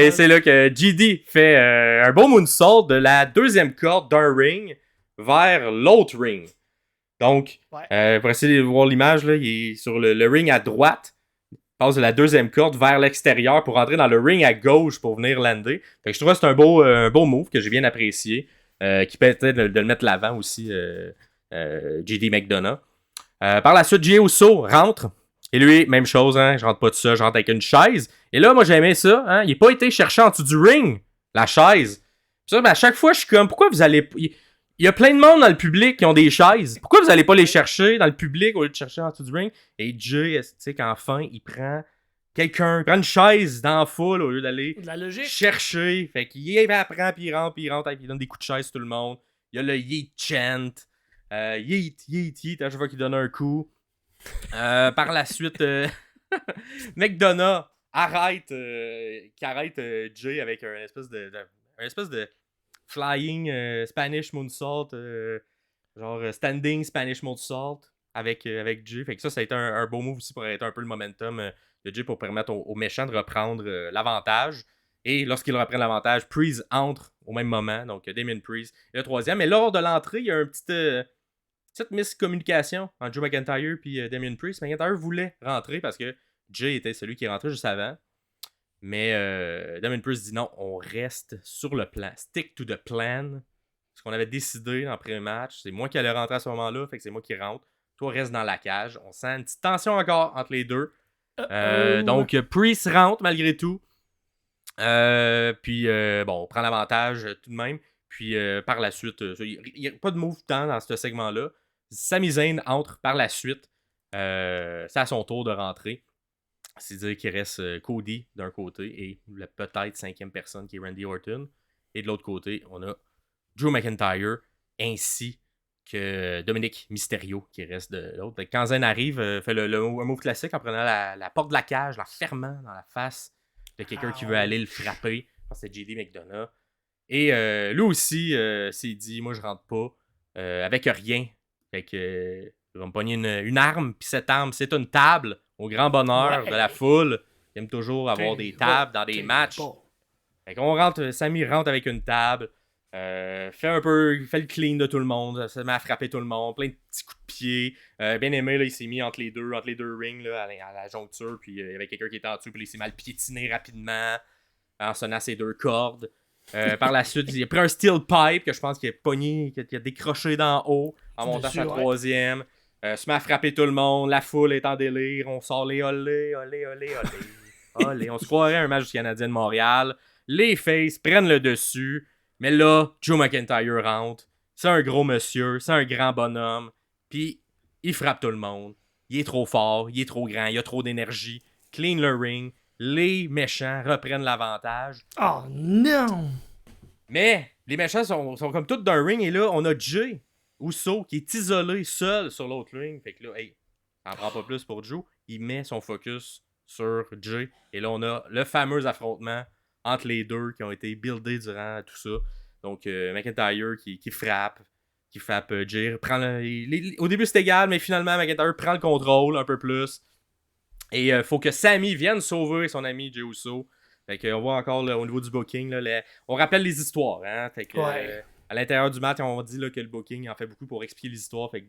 S1: Et c'est là que JD fait un beau moonsault de la deuxième corde d'un ring vers l'autre ring. Donc, pour essayer de voir l'image, là, il est sur le ring à droite. Il passe de la deuxième corde vers l'extérieur pour entrer dans le ring à gauche pour venir lander. Fait que je trouve que c'est un beau move que j'ai bien apprécié. Qui permettait de le mettre de l'avant aussi, JD McDonough. Par la suite, Jey Uso rentre. Et lui, même chose, hein, je rentre pas de ça, je rentre avec une chaise. Et là, moi, j'aimais ça. Hein, il n'a pas été cherché en dessous du ring, la chaise. Puis ça, à chaque fois, je suis comme, pourquoi vous allez... Il y a plein de monde dans le public qui ont des chaises. Pourquoi vous allez pas les chercher dans le public au lieu de chercher en dessous du ring? Et Jey, tu sais, qu'enfin, il prend quelqu'un, il prend une chaise dans la foule au lieu d'aller chercher. Fait qu'il apprend, puis il rentre, puis il donne des coups de chaise à tout le monde. Il y a le yeet chant. Yeet, à chaque fois qu'il donne un coup. Par la suite, McDonough arrête Jey avec un espèce de flying Spanish moonsault, standing Spanish moonsault avec Jey. Fait que ça a été un beau move aussi pour arrêter un peu le momentum de Jey pour permettre aux méchants de reprendre l'avantage. Et lorsqu'ils reprennent l'avantage, Priest entre au même moment. Donc Damien Priest est le troisième. Mais lors de l'entrée, il y a une petite miscommunication entre Drew McIntyre et Damien Priest. McIntyre voulait rentrer parce que Jey était celui qui est rentré juste avant. Mais Damien Priest dit non, on reste sur le plan. Stick to the plan. Ce qu'on avait décidé dans le premier match. C'est moi qui allais rentrer à ce moment-là, fait que c'est moi qui rentre. Toi, reste dans la cage. On sent une petite tension encore entre les deux. Donc, Priest rentre malgré tout. Puis, on prend l'avantage tout de même. Puis, par la suite, il n'y a pas de move dans ce segment-là. Sami Zayn entre par la suite. C'est à son tour de rentrer. C'est-à-dire qu'il reste Cody d'un côté et peut-être 5e personne qui est Randy Orton. Et de l'autre côté, on a Drew McIntyre ainsi que Dominic Mysterio qui reste de l'autre. Quand Zayn arrive, fait un move classique en prenant la porte de la cage, la fermant dans la face de quelqu'un qui veut aller le frapper. Je pense que c'est JD McDonough. Et lui aussi s'est dit, moi je rentre pas avec rien. Fait que il va me pogner une arme, puis cette arme, c'est une table, au grand bonheur de la foule. Il aime toujours avoir des tables dans des matchs. Fait qu'on rentre, Sami rentre avec une table, fait le clean de tout le monde, se met à frapper tout le monde, plein de petits coups de pied. Bien aimé, là, il s'est mis entre les deux rings là, à la joncture, puis il y avait quelqu'un qui était en dessous, puis il s'est mal piétiné rapidement en sonnant ses 2 cordes. Par la suite, il a pris un steel pipe que je pense qu'il a pogné, qu'il a décroché d'en haut en montant sa 3e. Se met à frapper tout le monde, la foule est en délire, on sort les olé. On se croirait un match du Canadien de Montréal. Les faces prennent le dessus. Mais là, Drew McIntyre rentre. C'est un gros monsieur. C'est un grand bonhomme. Puis, il frappe tout le monde. Il est trop fort. Il est trop grand. Il a trop d'énergie. Clean le ring. Les méchants reprennent l'avantage.
S2: Oh non!
S1: Mais les méchants sont comme tous d'un ring. Et là, on a Jay Uso qui est isolé, seul sur l'autre ring. Fait que là, hey, ça en prend pas plus pour Drew. Il met son focus sur Jay. Et là, on a le fameux affrontement entre les deux qui ont été buildés durant tout ça. Donc, McIntyre qui frappe Jay. Au début, c'était égal, mais finalement, McIntyre prend le contrôle un peu plus. Et il faut que Sami vienne sauver son ami Jey Uso. Fait qu'on voit encore là, au niveau du booking, là, on rappelle les histoires. Hein? Fait que, à l'intérieur du match, on dit là, que le booking en fait beaucoup pour expliquer les histoires. Fait que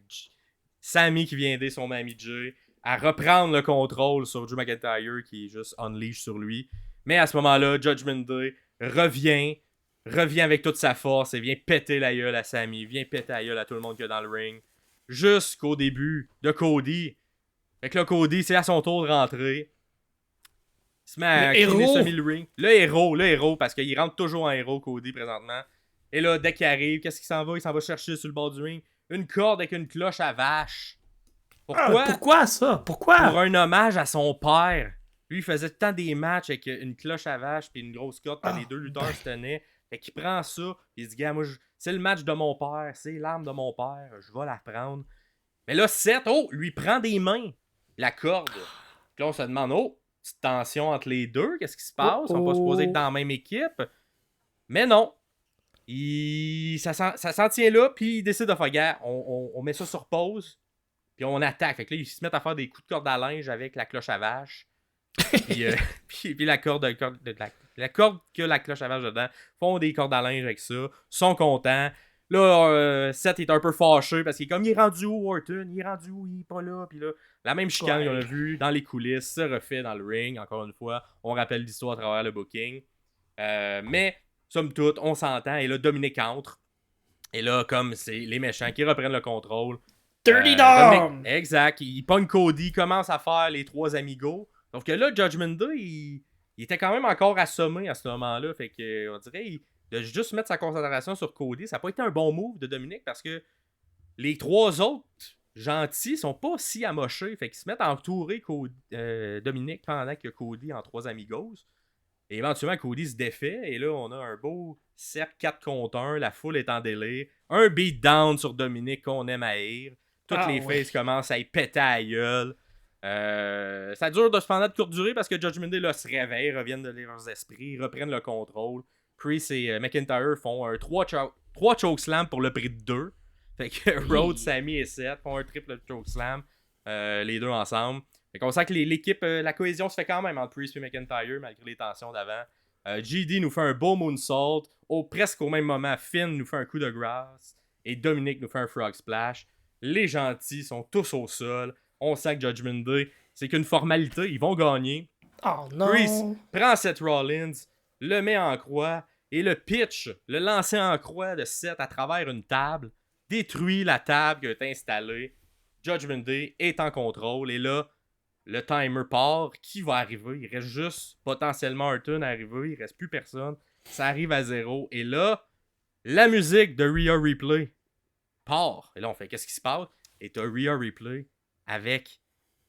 S1: Sami qui vient aider son ami Jey à reprendre le contrôle sur Drew McIntyre qui est juste unleash sur lui. Mais à ce moment-là, Judgment Day revient avec toute sa force et vient péter la gueule à Sami, vient péter la gueule à tout le monde qui est dans le ring. Jusqu'au début de Cody. Fait que là, Cody, c'est à son tour de rentrer. Il se met à cleaner semi-le-ring. Le héros, parce qu'il rentre toujours en héros, Cody, présentement. Et là, dès qu'il arrive, qu'est-ce qu'il s'en va? Il s'en va chercher sur le bord du ring une corde avec une cloche à vache. Pourquoi?
S2: Pourquoi ça? Pourquoi?
S1: Pour un hommage à son père. Lui, il faisait tout le temps des matchs avec une cloche à vache puis une grosse corde quand les deux lutteurs se tenaient. Fait qu'il prend ça, puis il se dit, gars, moi, c'est le match de mon père, c'est l'arme de mon père, je vais la prendre. Mais là, Seth, lui prend des mains la corde. Puis là, on se demande, petite tension entre les deux, qu'est-ce qui se passe? Ils sont pas supposés être dans la même équipe. Mais non. Ça s'en tient là, puis il décide de faire, gars, on met ça sur pause, puis on attaque. Fait que là, ils se mettent à faire des coups de corde à linge avec la cloche à vache. puis la corde la corde que la cloche à vache dedans, font des cordes à linge avec ça, sont contents. Là, Seth est un peu fâché parce qu'il est comme, il est rendu où, Orton? Il est rendu où? Il est pas là. Puis là, la même chicane qu'on a vue dans les coulisses se refait dans le ring. Encore une fois, on rappelle l'histoire à travers le booking. Mais, somme toute, on s'entend. Et là, Dominic entre. Et là, comme c'est les méchants qui reprennent le contrôle.
S2: Dirty Dom!
S1: Exact. Il pogne Cody, commence à faire les trois amigos. Sauf que là, Judgment Day, il était quand même encore assommé à ce moment-là. Fait que, on dirait, de juste mettre sa concentration sur Cody, ça n'a pas été un bon move de Dominic parce que les trois autres gentils sont pas si amochés. Fait qu'ils se mettent à entourer Dominic pendant que Cody en trois amigos. Et éventuellement, Cody se défait. Et là, on a un beau cercle 4 contre 1. La foule est en délire. Un beatdown sur Dominic qu'on aime haïr. Toutes les faces commencent à y péter à la gueule. Ça dure cependant de courte durée parce que Judgment Day là, se réveille, reviennent de leurs esprits, reprennent le contrôle. Priest et McIntyre font un 3 chokeslam pour le prix de 2. Fait que Rhodes, Sami et Seth font un triple chokeslam, les deux ensemble. Fait qu'on sent que l'équipe, la cohésion se fait quand même entre Priest et McIntyre malgré les tensions d'avant. GD nous fait un beau moonsault. Presque au même moment, Finn nous fait un coup de grâce. Et Dominic nous fait un frog splash. Les gentils sont tous au sol. On sent que Judgment Day, c'est qu'une formalité. Ils vont gagner.
S2: Oh non!
S1: Priest prend Seth Rollins, le met en croix et le pitch, le lancer en croix de Seth à travers une table, détruit la table qui a été installée. Judgment Day est en contrôle et là, le timer part. Qui va arriver? Il reste juste potentiellement Orton à arriver. Il reste plus personne. Ça arrive à 0. Et là, la musique de Rhea Ripley part. Et là, on fait qu'est-ce qui se passe? Et t'as Rhea Ripley avec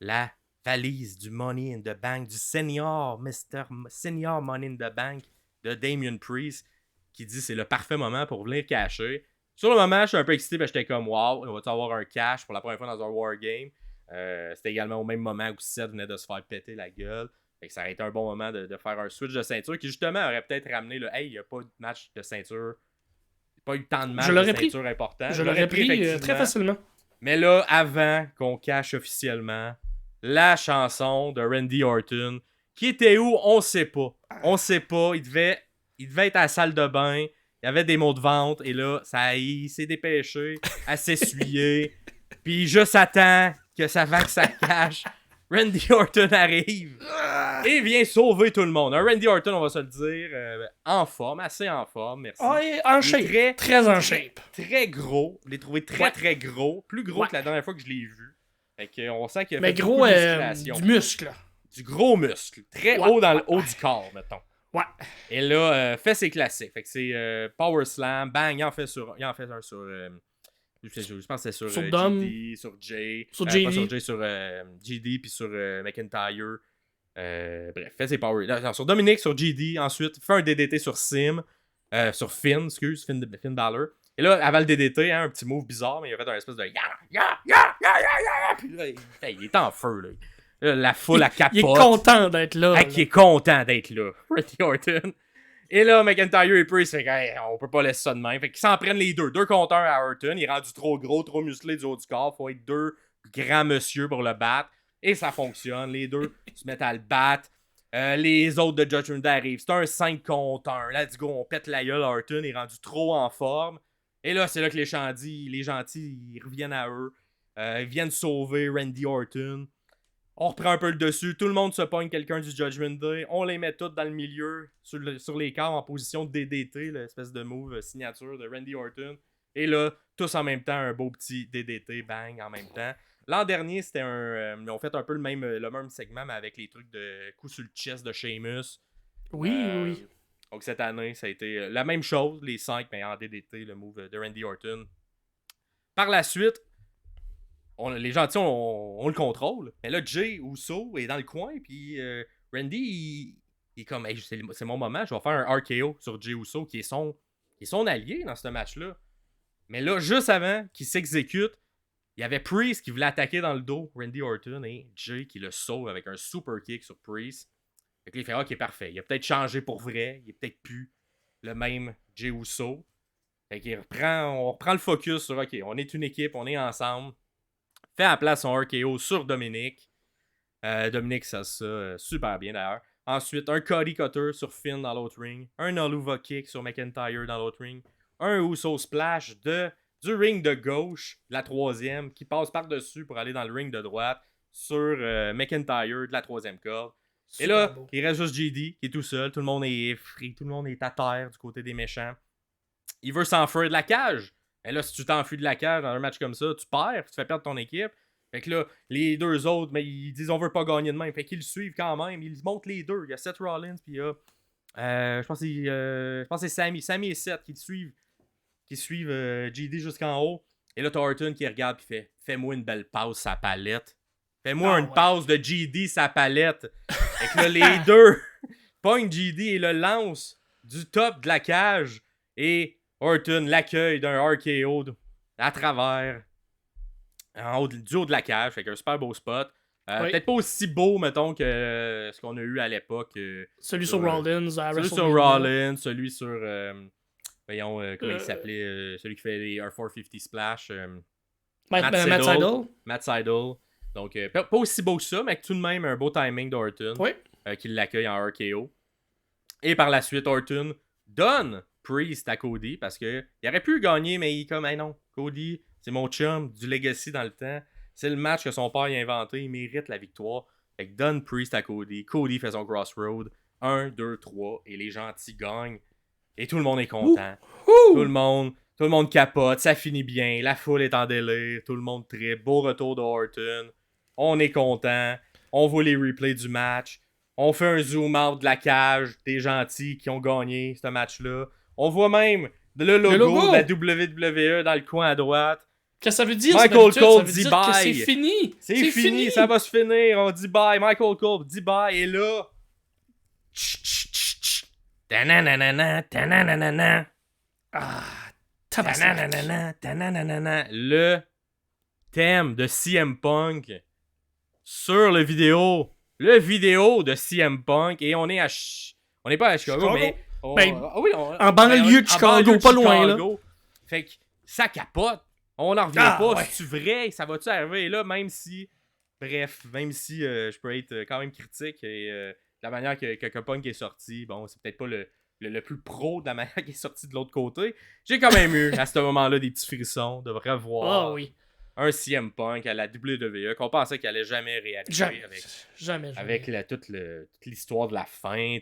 S1: la valise du Money in the Bank, du Senior Money in the Bank de Damien Priest, qui dit c'est le parfait moment pour venir cacher. Sur le moment, je suis un peu excité parce que j'étais comme wow, on va avoir un cash pour la première fois dans un Wargame. C'était également au même moment où Seth venait de se faire péter la gueule. Fait que ça aurait été un bon moment de faire un switch de ceinture qui justement aurait peut-être ramené le hey, il n'y a pas de match de ceinture. Il n'y a pas eu tant de matchs de ceinture importants.
S2: Je l'aurais pris très facilement.
S1: Mais là, avant qu'on cache officiellement la chanson de Randy Orton, qui était où, on sait pas. On sait pas. Il devait être à la salle de bain. Il y avait des mots de vente. Et là, il s'est dépêché à s'essuyer. Puis juste attend que ça va que ça cache. Randy Orton arrive et vient sauver tout le monde. Un Randy Orton, on va se le dire, en forme, assez en forme, merci.
S2: En shape, très en shape.
S1: Très gros. Je l'ai trouvé très gros. Plus gros que la dernière fois que je l'ai vu. Fait qu'on sent qu'il y a
S2: mais
S1: fait
S2: gros,
S1: beaucoup de musculation.
S2: du muscle.
S1: Du gros muscle. Très haut dans le haut du corps, mettons.
S2: Ouais.
S1: Et là, fait ses classiques. Fait que c'est Power Slam, bang, il en fait un sur. Je pense que c'est sur,
S2: Sur Dom.
S1: GD, sur Jay.
S2: Sur
S1: Pas
S2: JD.
S1: sur Jay, sur GD, puis sur McIntyre. Bref, fait ses Power. Non, sur Dominic, sur GD. Ensuite, fait un DDT sur Sim. Sur Finn, Finn Balor. Et là, avant le DDT, hein, un petit move bizarre, mais il a fait un espèce de Puis là, il est en feu, là. Là, la foule, elle capote.
S2: Il est content d'être là.
S1: Ah, qui est content d'être là. Randy Orton. Et là, McIntyre et Priest, fait que, on peut pas laisser ça de même. Fait qu'ils s'en prennent les deux. 2 contre 1 à Orton. Il est rendu trop gros, trop musclé du haut du corps. Faut être 2 grands monsieur pour le battre. Et ça fonctionne. Les deux se mettent à le battre. Les autres de Judgment Day arrivent. C'est un 5 contre 1. Let's go, on pète la gueule. Orton est rendu trop en forme. Et là, c'est là que les gentils, ils reviennent à eux. Ils viennent sauver Randy Orton. On reprend un peu le dessus. Tout le monde se pogne quelqu'un du Judgment Day. On les met tous dans le milieu, sur les corps, en position de DDT, l'espèce de move signature de Randy Orton. Et là, tous en même temps, un beau petit DDT, bang, en même temps. L'an dernier, c'était ils ont fait un peu le même segment, mais avec les trucs de coups sur le chest de Sheamus.
S2: Oui.
S1: Donc cette année, ça a été la même chose, les 5, mais en DDT, le move de Randy Orton. Par la suite, les gentils, on le contrôle. Mais là, Jay Uso est dans le coin, puis Randy, il est comme, hey, c'est mon moment, je vais faire un RKO sur Jay Uso, qui est son allié dans ce match-là. Mais là, juste avant qu'il s'exécute, il y avait Priest qui voulait attaquer dans le dos Randy Orton, et Jay qui le sauve avec un super kick sur Priest. Fait que là, il fait, ok, parfait. Il a peut-être changé pour vrai, il est peut-être plus le même Jay Uso. Fait qu'on reprend le focus sur, ok, on est une équipe, on est ensemble. Fait à la place son RKO sur Dominic. Dominic, ça super bien d'ailleurs. Ensuite, un Cody Cutter sur Finn dans l'autre ring. Un Aluva Kick sur McIntyre dans l'autre ring. Un Uso Splash du ring de gauche, la troisième, qui passe par-dessus pour aller dans le ring de droite sur McIntyre de la troisième corde.
S2: Super
S1: et là,
S2: beau.
S1: il reste juste JD qui est tout seul. Tout le monde est free. Tout le monde est à terre du côté des méchants. Il veut s'enfuir de la cage. Et là, si tu t'enfuis de la cage dans un match comme ça, tu perds, tu fais perdre ton équipe. Fait que là, les deux autres, mais ils disent on veut pas gagner de même. Fait qu'ils le suivent quand même. Ils montent les deux. Il y a Seth Rollins, puis il y a. Je pense que c'est Sammy. Sammy et Seth qui suivent JD jusqu'en haut. Et là, t'as Orton qui regarde, puis fait fais-moi une belle passe sa palette. Fais-moi une passe de JD sa palette. Fait que là, les deux pognent JD et le lancent du top de la cage. Et Orton l'accueille d'un RKO à travers, du haut de la cage. Fait qu'un super beau spot.
S2: Oui.
S1: Peut-être pas aussi beau, mettons, que ce qu'on a eu à l'époque.
S2: Celui sur Rollins à
S1: Celui sur Rollins, celui sur. Voyons, comment il s'appelait. Celui qui fait les R450 Splash.
S2: Matt Sydal.
S1: Matt Sydal. Donc, pas aussi beau que ça, mais tout de même un beau timing d'Orton.
S2: Oui.
S1: Qui l'accueille en RKO. Et par la suite, Orton donne Priest à Cody parce que il aurait pu gagner, mais il est comme, hey non, Cody, c'est mon chum, du Legacy dans le temps. C'est le match que son père a inventé, il mérite la victoire. Fait que donne Priest à Cody. Cody fait son crossroad. 1, 2, 3. Et les gentils gagnent. Et tout le monde est content. Tout le monde capote. Ça finit bien. La foule est en délire. Tout le monde tripe. Beau retour de Orton. On est content. On voit les replays du match. On fait un zoom out de la cage des gentils qui ont gagné ce match-là. On voit même le logo de la WWE dans le coin à droite.
S2: Qu'est-ce que ça veut dire?
S1: Michael Cole
S2: dit
S1: dit
S2: bye.
S1: bye.
S2: C'est fini.
S1: C'est fini, ça va se finir. On dit bye. Michael Cole dit bye. Et là. Ta-na-na-na-na, ta-na-na-na-na. Ta-na-na-na-na. Le thème de CM Punk sur le vidéo de CM Punk. Et on est à. On n'est pas à Chicago, mais.
S2: En banlieue de Chicago, pas loin, là.
S1: Fait que ça capote. On n'en revient pas. Ouais. C'est-tu vrai? Ça va-tu arriver? Et là, même si je peux être quand même critique et la manière que Punk est sorti, bon, c'est peut-être pas le plus pro de la manière qu'il est sorti de l'autre côté. J'ai quand même eu, à ce moment-là, des petits frissons de revoir un CM Punk à la WWE qu'on pensait qu'il allait jamais réaliser.
S2: Jamais.
S1: Avec toute l'histoire de la fin,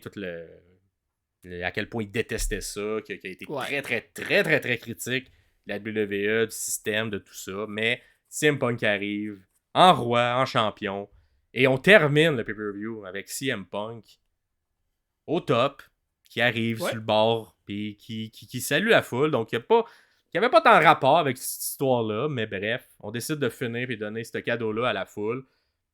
S1: à quel point il détestait ça, qui a été très, très, très, très, très critique de la WWE, du système, de tout ça. Mais CM Punk arrive en roi, en champion. Et on termine le pay-per-view avec CM Punk au top. qui arrive
S2: Ouais.
S1: sur le bord puis qui salue la foule. Donc, il n'y avait pas tant rapport avec cette histoire-là, mais bref, on décide de finir et donner ce cadeau-là à la foule.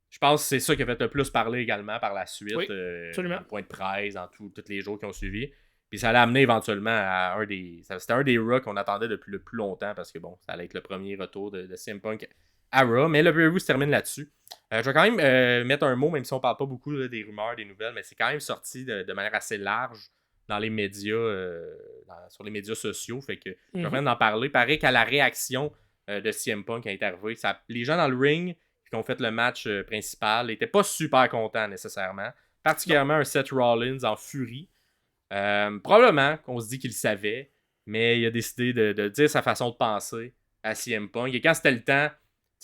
S1: Je pense que c'est ça qui a fait le plus parler également par la suite,
S2: Oui,
S1: dans
S2: absolument.
S1: le point de presse, dans tous les jours qui ont suivi. Puis ça l'a amené éventuellement à c'était un des Raw qu'on attendait depuis le plus longtemps parce que bon, ça allait être le premier retour de CM Punk à Raw. Mais le preview se termine là-dessus. Je vais quand même mettre un mot, même si on parle pas beaucoup là, des rumeurs, des nouvelles, mais c'est quand même sorti de manière assez large dans les médias, sur les médias sociaux. Fait que je vais quand même en parler. Pareil qu'à la réaction de CM Punk quand il est arrivé, les gens dans le ring qui ont fait le match principal n'étaient pas super contents nécessairement. Particulièrement un Seth Rollins en furie. Probablement qu'on se dit qu'il le savait, mais il a décidé de dire sa façon de penser à CM Punk. Et quand c'était le temps,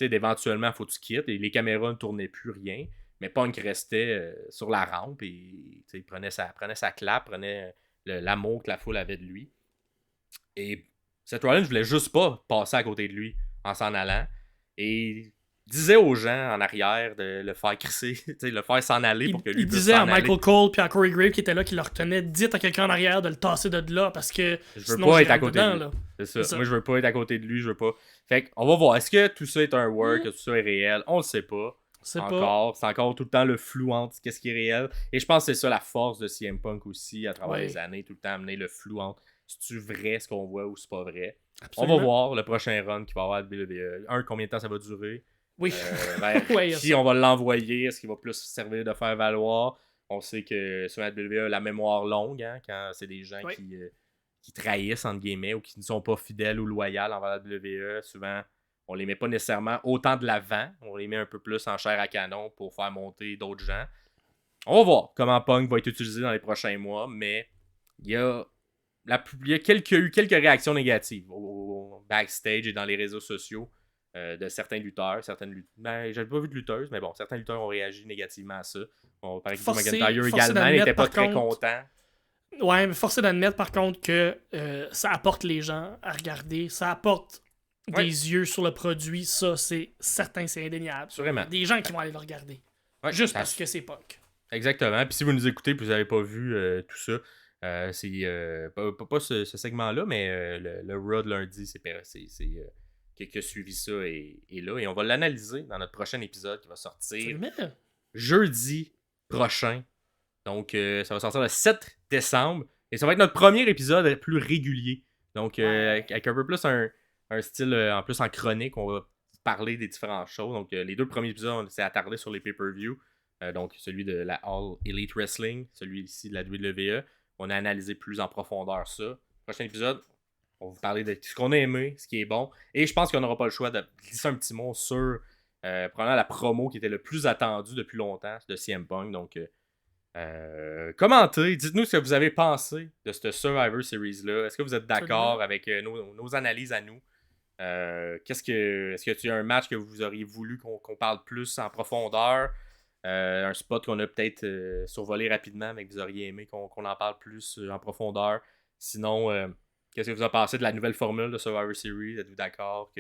S1: d'éventuellement, faut que tu quittes. Et les caméras ne tournaient plus rien. Mais Punk restait sur la rampe et il prenait sa clap, prenait l'amour que la foule avait de lui. Et Seth Rollins ne voulait juste pas passer à côté de lui en s'en allant. Et disait aux gens en arrière de le faire crisser, le faire s'en aller pour que lui
S2: il
S1: puisse
S2: disait
S1: s'en
S2: à
S1: aller.
S2: Michael Cole puis à Corey Graves qui était là, qui le retenait, dites à quelqu'un en arrière de le tasser de là parce que
S1: Je veux
S2: sinon
S1: pas
S2: je
S1: être à
S2: rentre
S1: côté
S2: dedans,
S1: de lui.
S2: là.
S1: C'est ça.
S2: ça.
S1: Moi, je veux pas être à côté de lui. Je veux pas. Fait qu'on va voir. Est-ce que tout ça est un work? Est-ce que tout ça est réel? On le sait pas.
S2: C'est pas.
S1: Encore. C'est encore tout le temps le flou entre qu'est-ce qui est réel. Et je pense que c'est ça la force de CM Punk aussi à travers les années. Tout le temps amener le flou entre c'est-tu vrai ce qu'on voit ou c'est pas vrai.
S2: Absolument.
S1: On va voir le prochain run qui va avoir de WWE. Combien de temps ça va durer?
S2: Oui.
S1: Qui on va l'envoyer? Est-ce qu'il va plus servir de faire valoir? On sait que sur la WWE, la mémoire longue, hein, quand c'est des gens qui trahissent, entre guillemets, ou qui ne sont pas fidèles ou loyaux envers la WWE, souvent, on les met pas nécessairement autant de l'avant. On les met un peu plus en chair à canon pour faire monter d'autres gens. On va voir comment Punk va être utilisé dans les prochains mois, mais il y a eu quelques réactions négatives au backstage et dans les réseaux sociaux de certains lutteurs. J'avais pas vu de lutteuses, mais bon, certains lutteurs ont réagi négativement à ça. Bon, par exemple, McIntyre également n'était pas très content.
S2: Ouais, mais forcé d'admettre par contre que ça apporte les gens à regarder, ça apporte des yeux sur le produit, ça c'est certain, c'est indéniable.
S1: Assurément.
S2: Des gens qui vont aller le regarder. Juste parce que c'est Punk.
S1: Exactement. Puis si vous nous écoutez et vous n'avez pas vu tout ça, c'est pas ce segment-là, mais le Raw de lundi, c'est qui a suivi ça et là. Et on va l'analyser dans notre prochain épisode qui va sortir jeudi prochain. Donc, ça va sortir le 7 décembre. Et ça va être notre premier épisode plus régulier. Donc, avec un peu plus un style en plus en chronique, on va parler des différentes choses. Donc, les deux premiers épisodes, on s'est attardé sur les pay-per-view. Donc, celui de la All Elite Wrestling, celui ici de la WWE. On a analysé plus en profondeur ça. Prochain épisode, on va vous parler de ce qu'on a aimé, ce qui est bon. Et je pense qu'on n'aura pas le choix de glisser un petit mot sur probablement la promo qui était le plus attendue depuis longtemps de CM Punk. Donc, commentez, dites-nous ce que vous avez pensé de cette Survivor Series-là. Est-ce que vous êtes d'accord avec nos analyses à nous? Est-ce que tu as un match que vous auriez voulu qu'on parle plus en profondeur? Un spot qu'on a peut-être survolé rapidement, mais que vous auriez aimé qu'on en parle plus en profondeur. Sinon, qu'est-ce que vous en pensez de la nouvelle formule de Survivor Series? Êtes-vous d'accord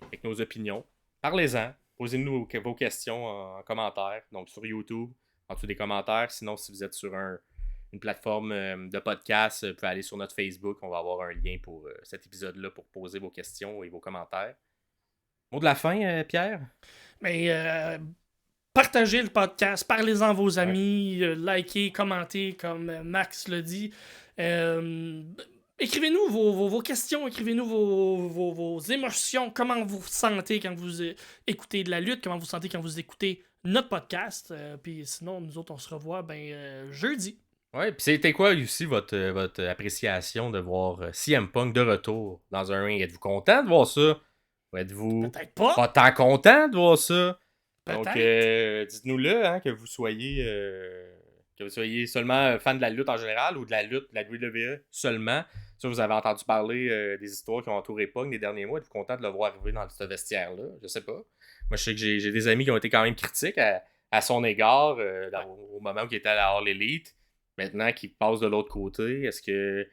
S1: avec nos opinions? Parlez-en. Posez-nous vos questions en commentaire. Donc sur YouTube, en dessous des commentaires. Sinon, si vous êtes sur une plateforme de podcast, vous pouvez aller sur notre Facebook. On va avoir un lien pour cet épisode-là pour poser vos questions et vos commentaires. Mot de la fin, Pierre?
S2: Mais partagez le podcast, parlez-en à vos amis, likez, commentez, comme Max l'a dit. Écrivez-nous vos questions, écrivez-nous vos émotions, comment vous vous sentez quand vous écoutez de la lutte, comment vous vous sentez quand vous écoutez notre podcast. Puis sinon, nous autres, on se revoit jeudi.
S1: Ouais, puis c'était quoi aussi votre appréciation de voir CM Punk de retour dans un ring? Être-vous content de voir ça? Ou êtes-vous
S2: Peut-être pas
S1: tant content de voir ça?
S2: Peut-être.
S1: Donc, dites-nous-le, hein, que vous soyez seulement fan de la lutte en général ou de la lutte, de la WWE seulement. Ça, vous avez entendu parler des histoires qui ont entouré Punk les derniers mois. Êtes-vous content de le voir arriver dans ce vestiaire-là? Je sais pas. Moi, je sais que j'ai des amis qui ont été quand même critiques à son égard au moment où il était à la All Elite. Maintenant qu'il passe de l'autre côté, est-ce que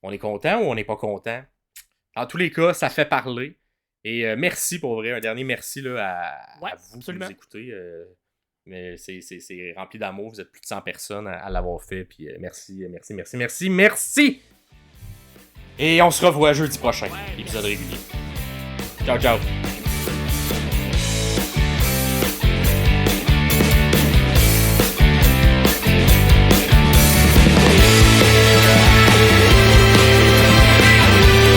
S1: on est content ou on n'est pas content? En tous les cas, ça fait parler. Et merci pour vrai, un dernier merci là, à vous
S2: absolument.
S1: qui nous écoutez. Mais c'est rempli d'amour. Vous êtes plus de 100 personnes à l'avoir fait. Puis merci, merci, merci, merci, merci! Et on se revoit jeudi prochain, épisode régulier. Ciao, ciao!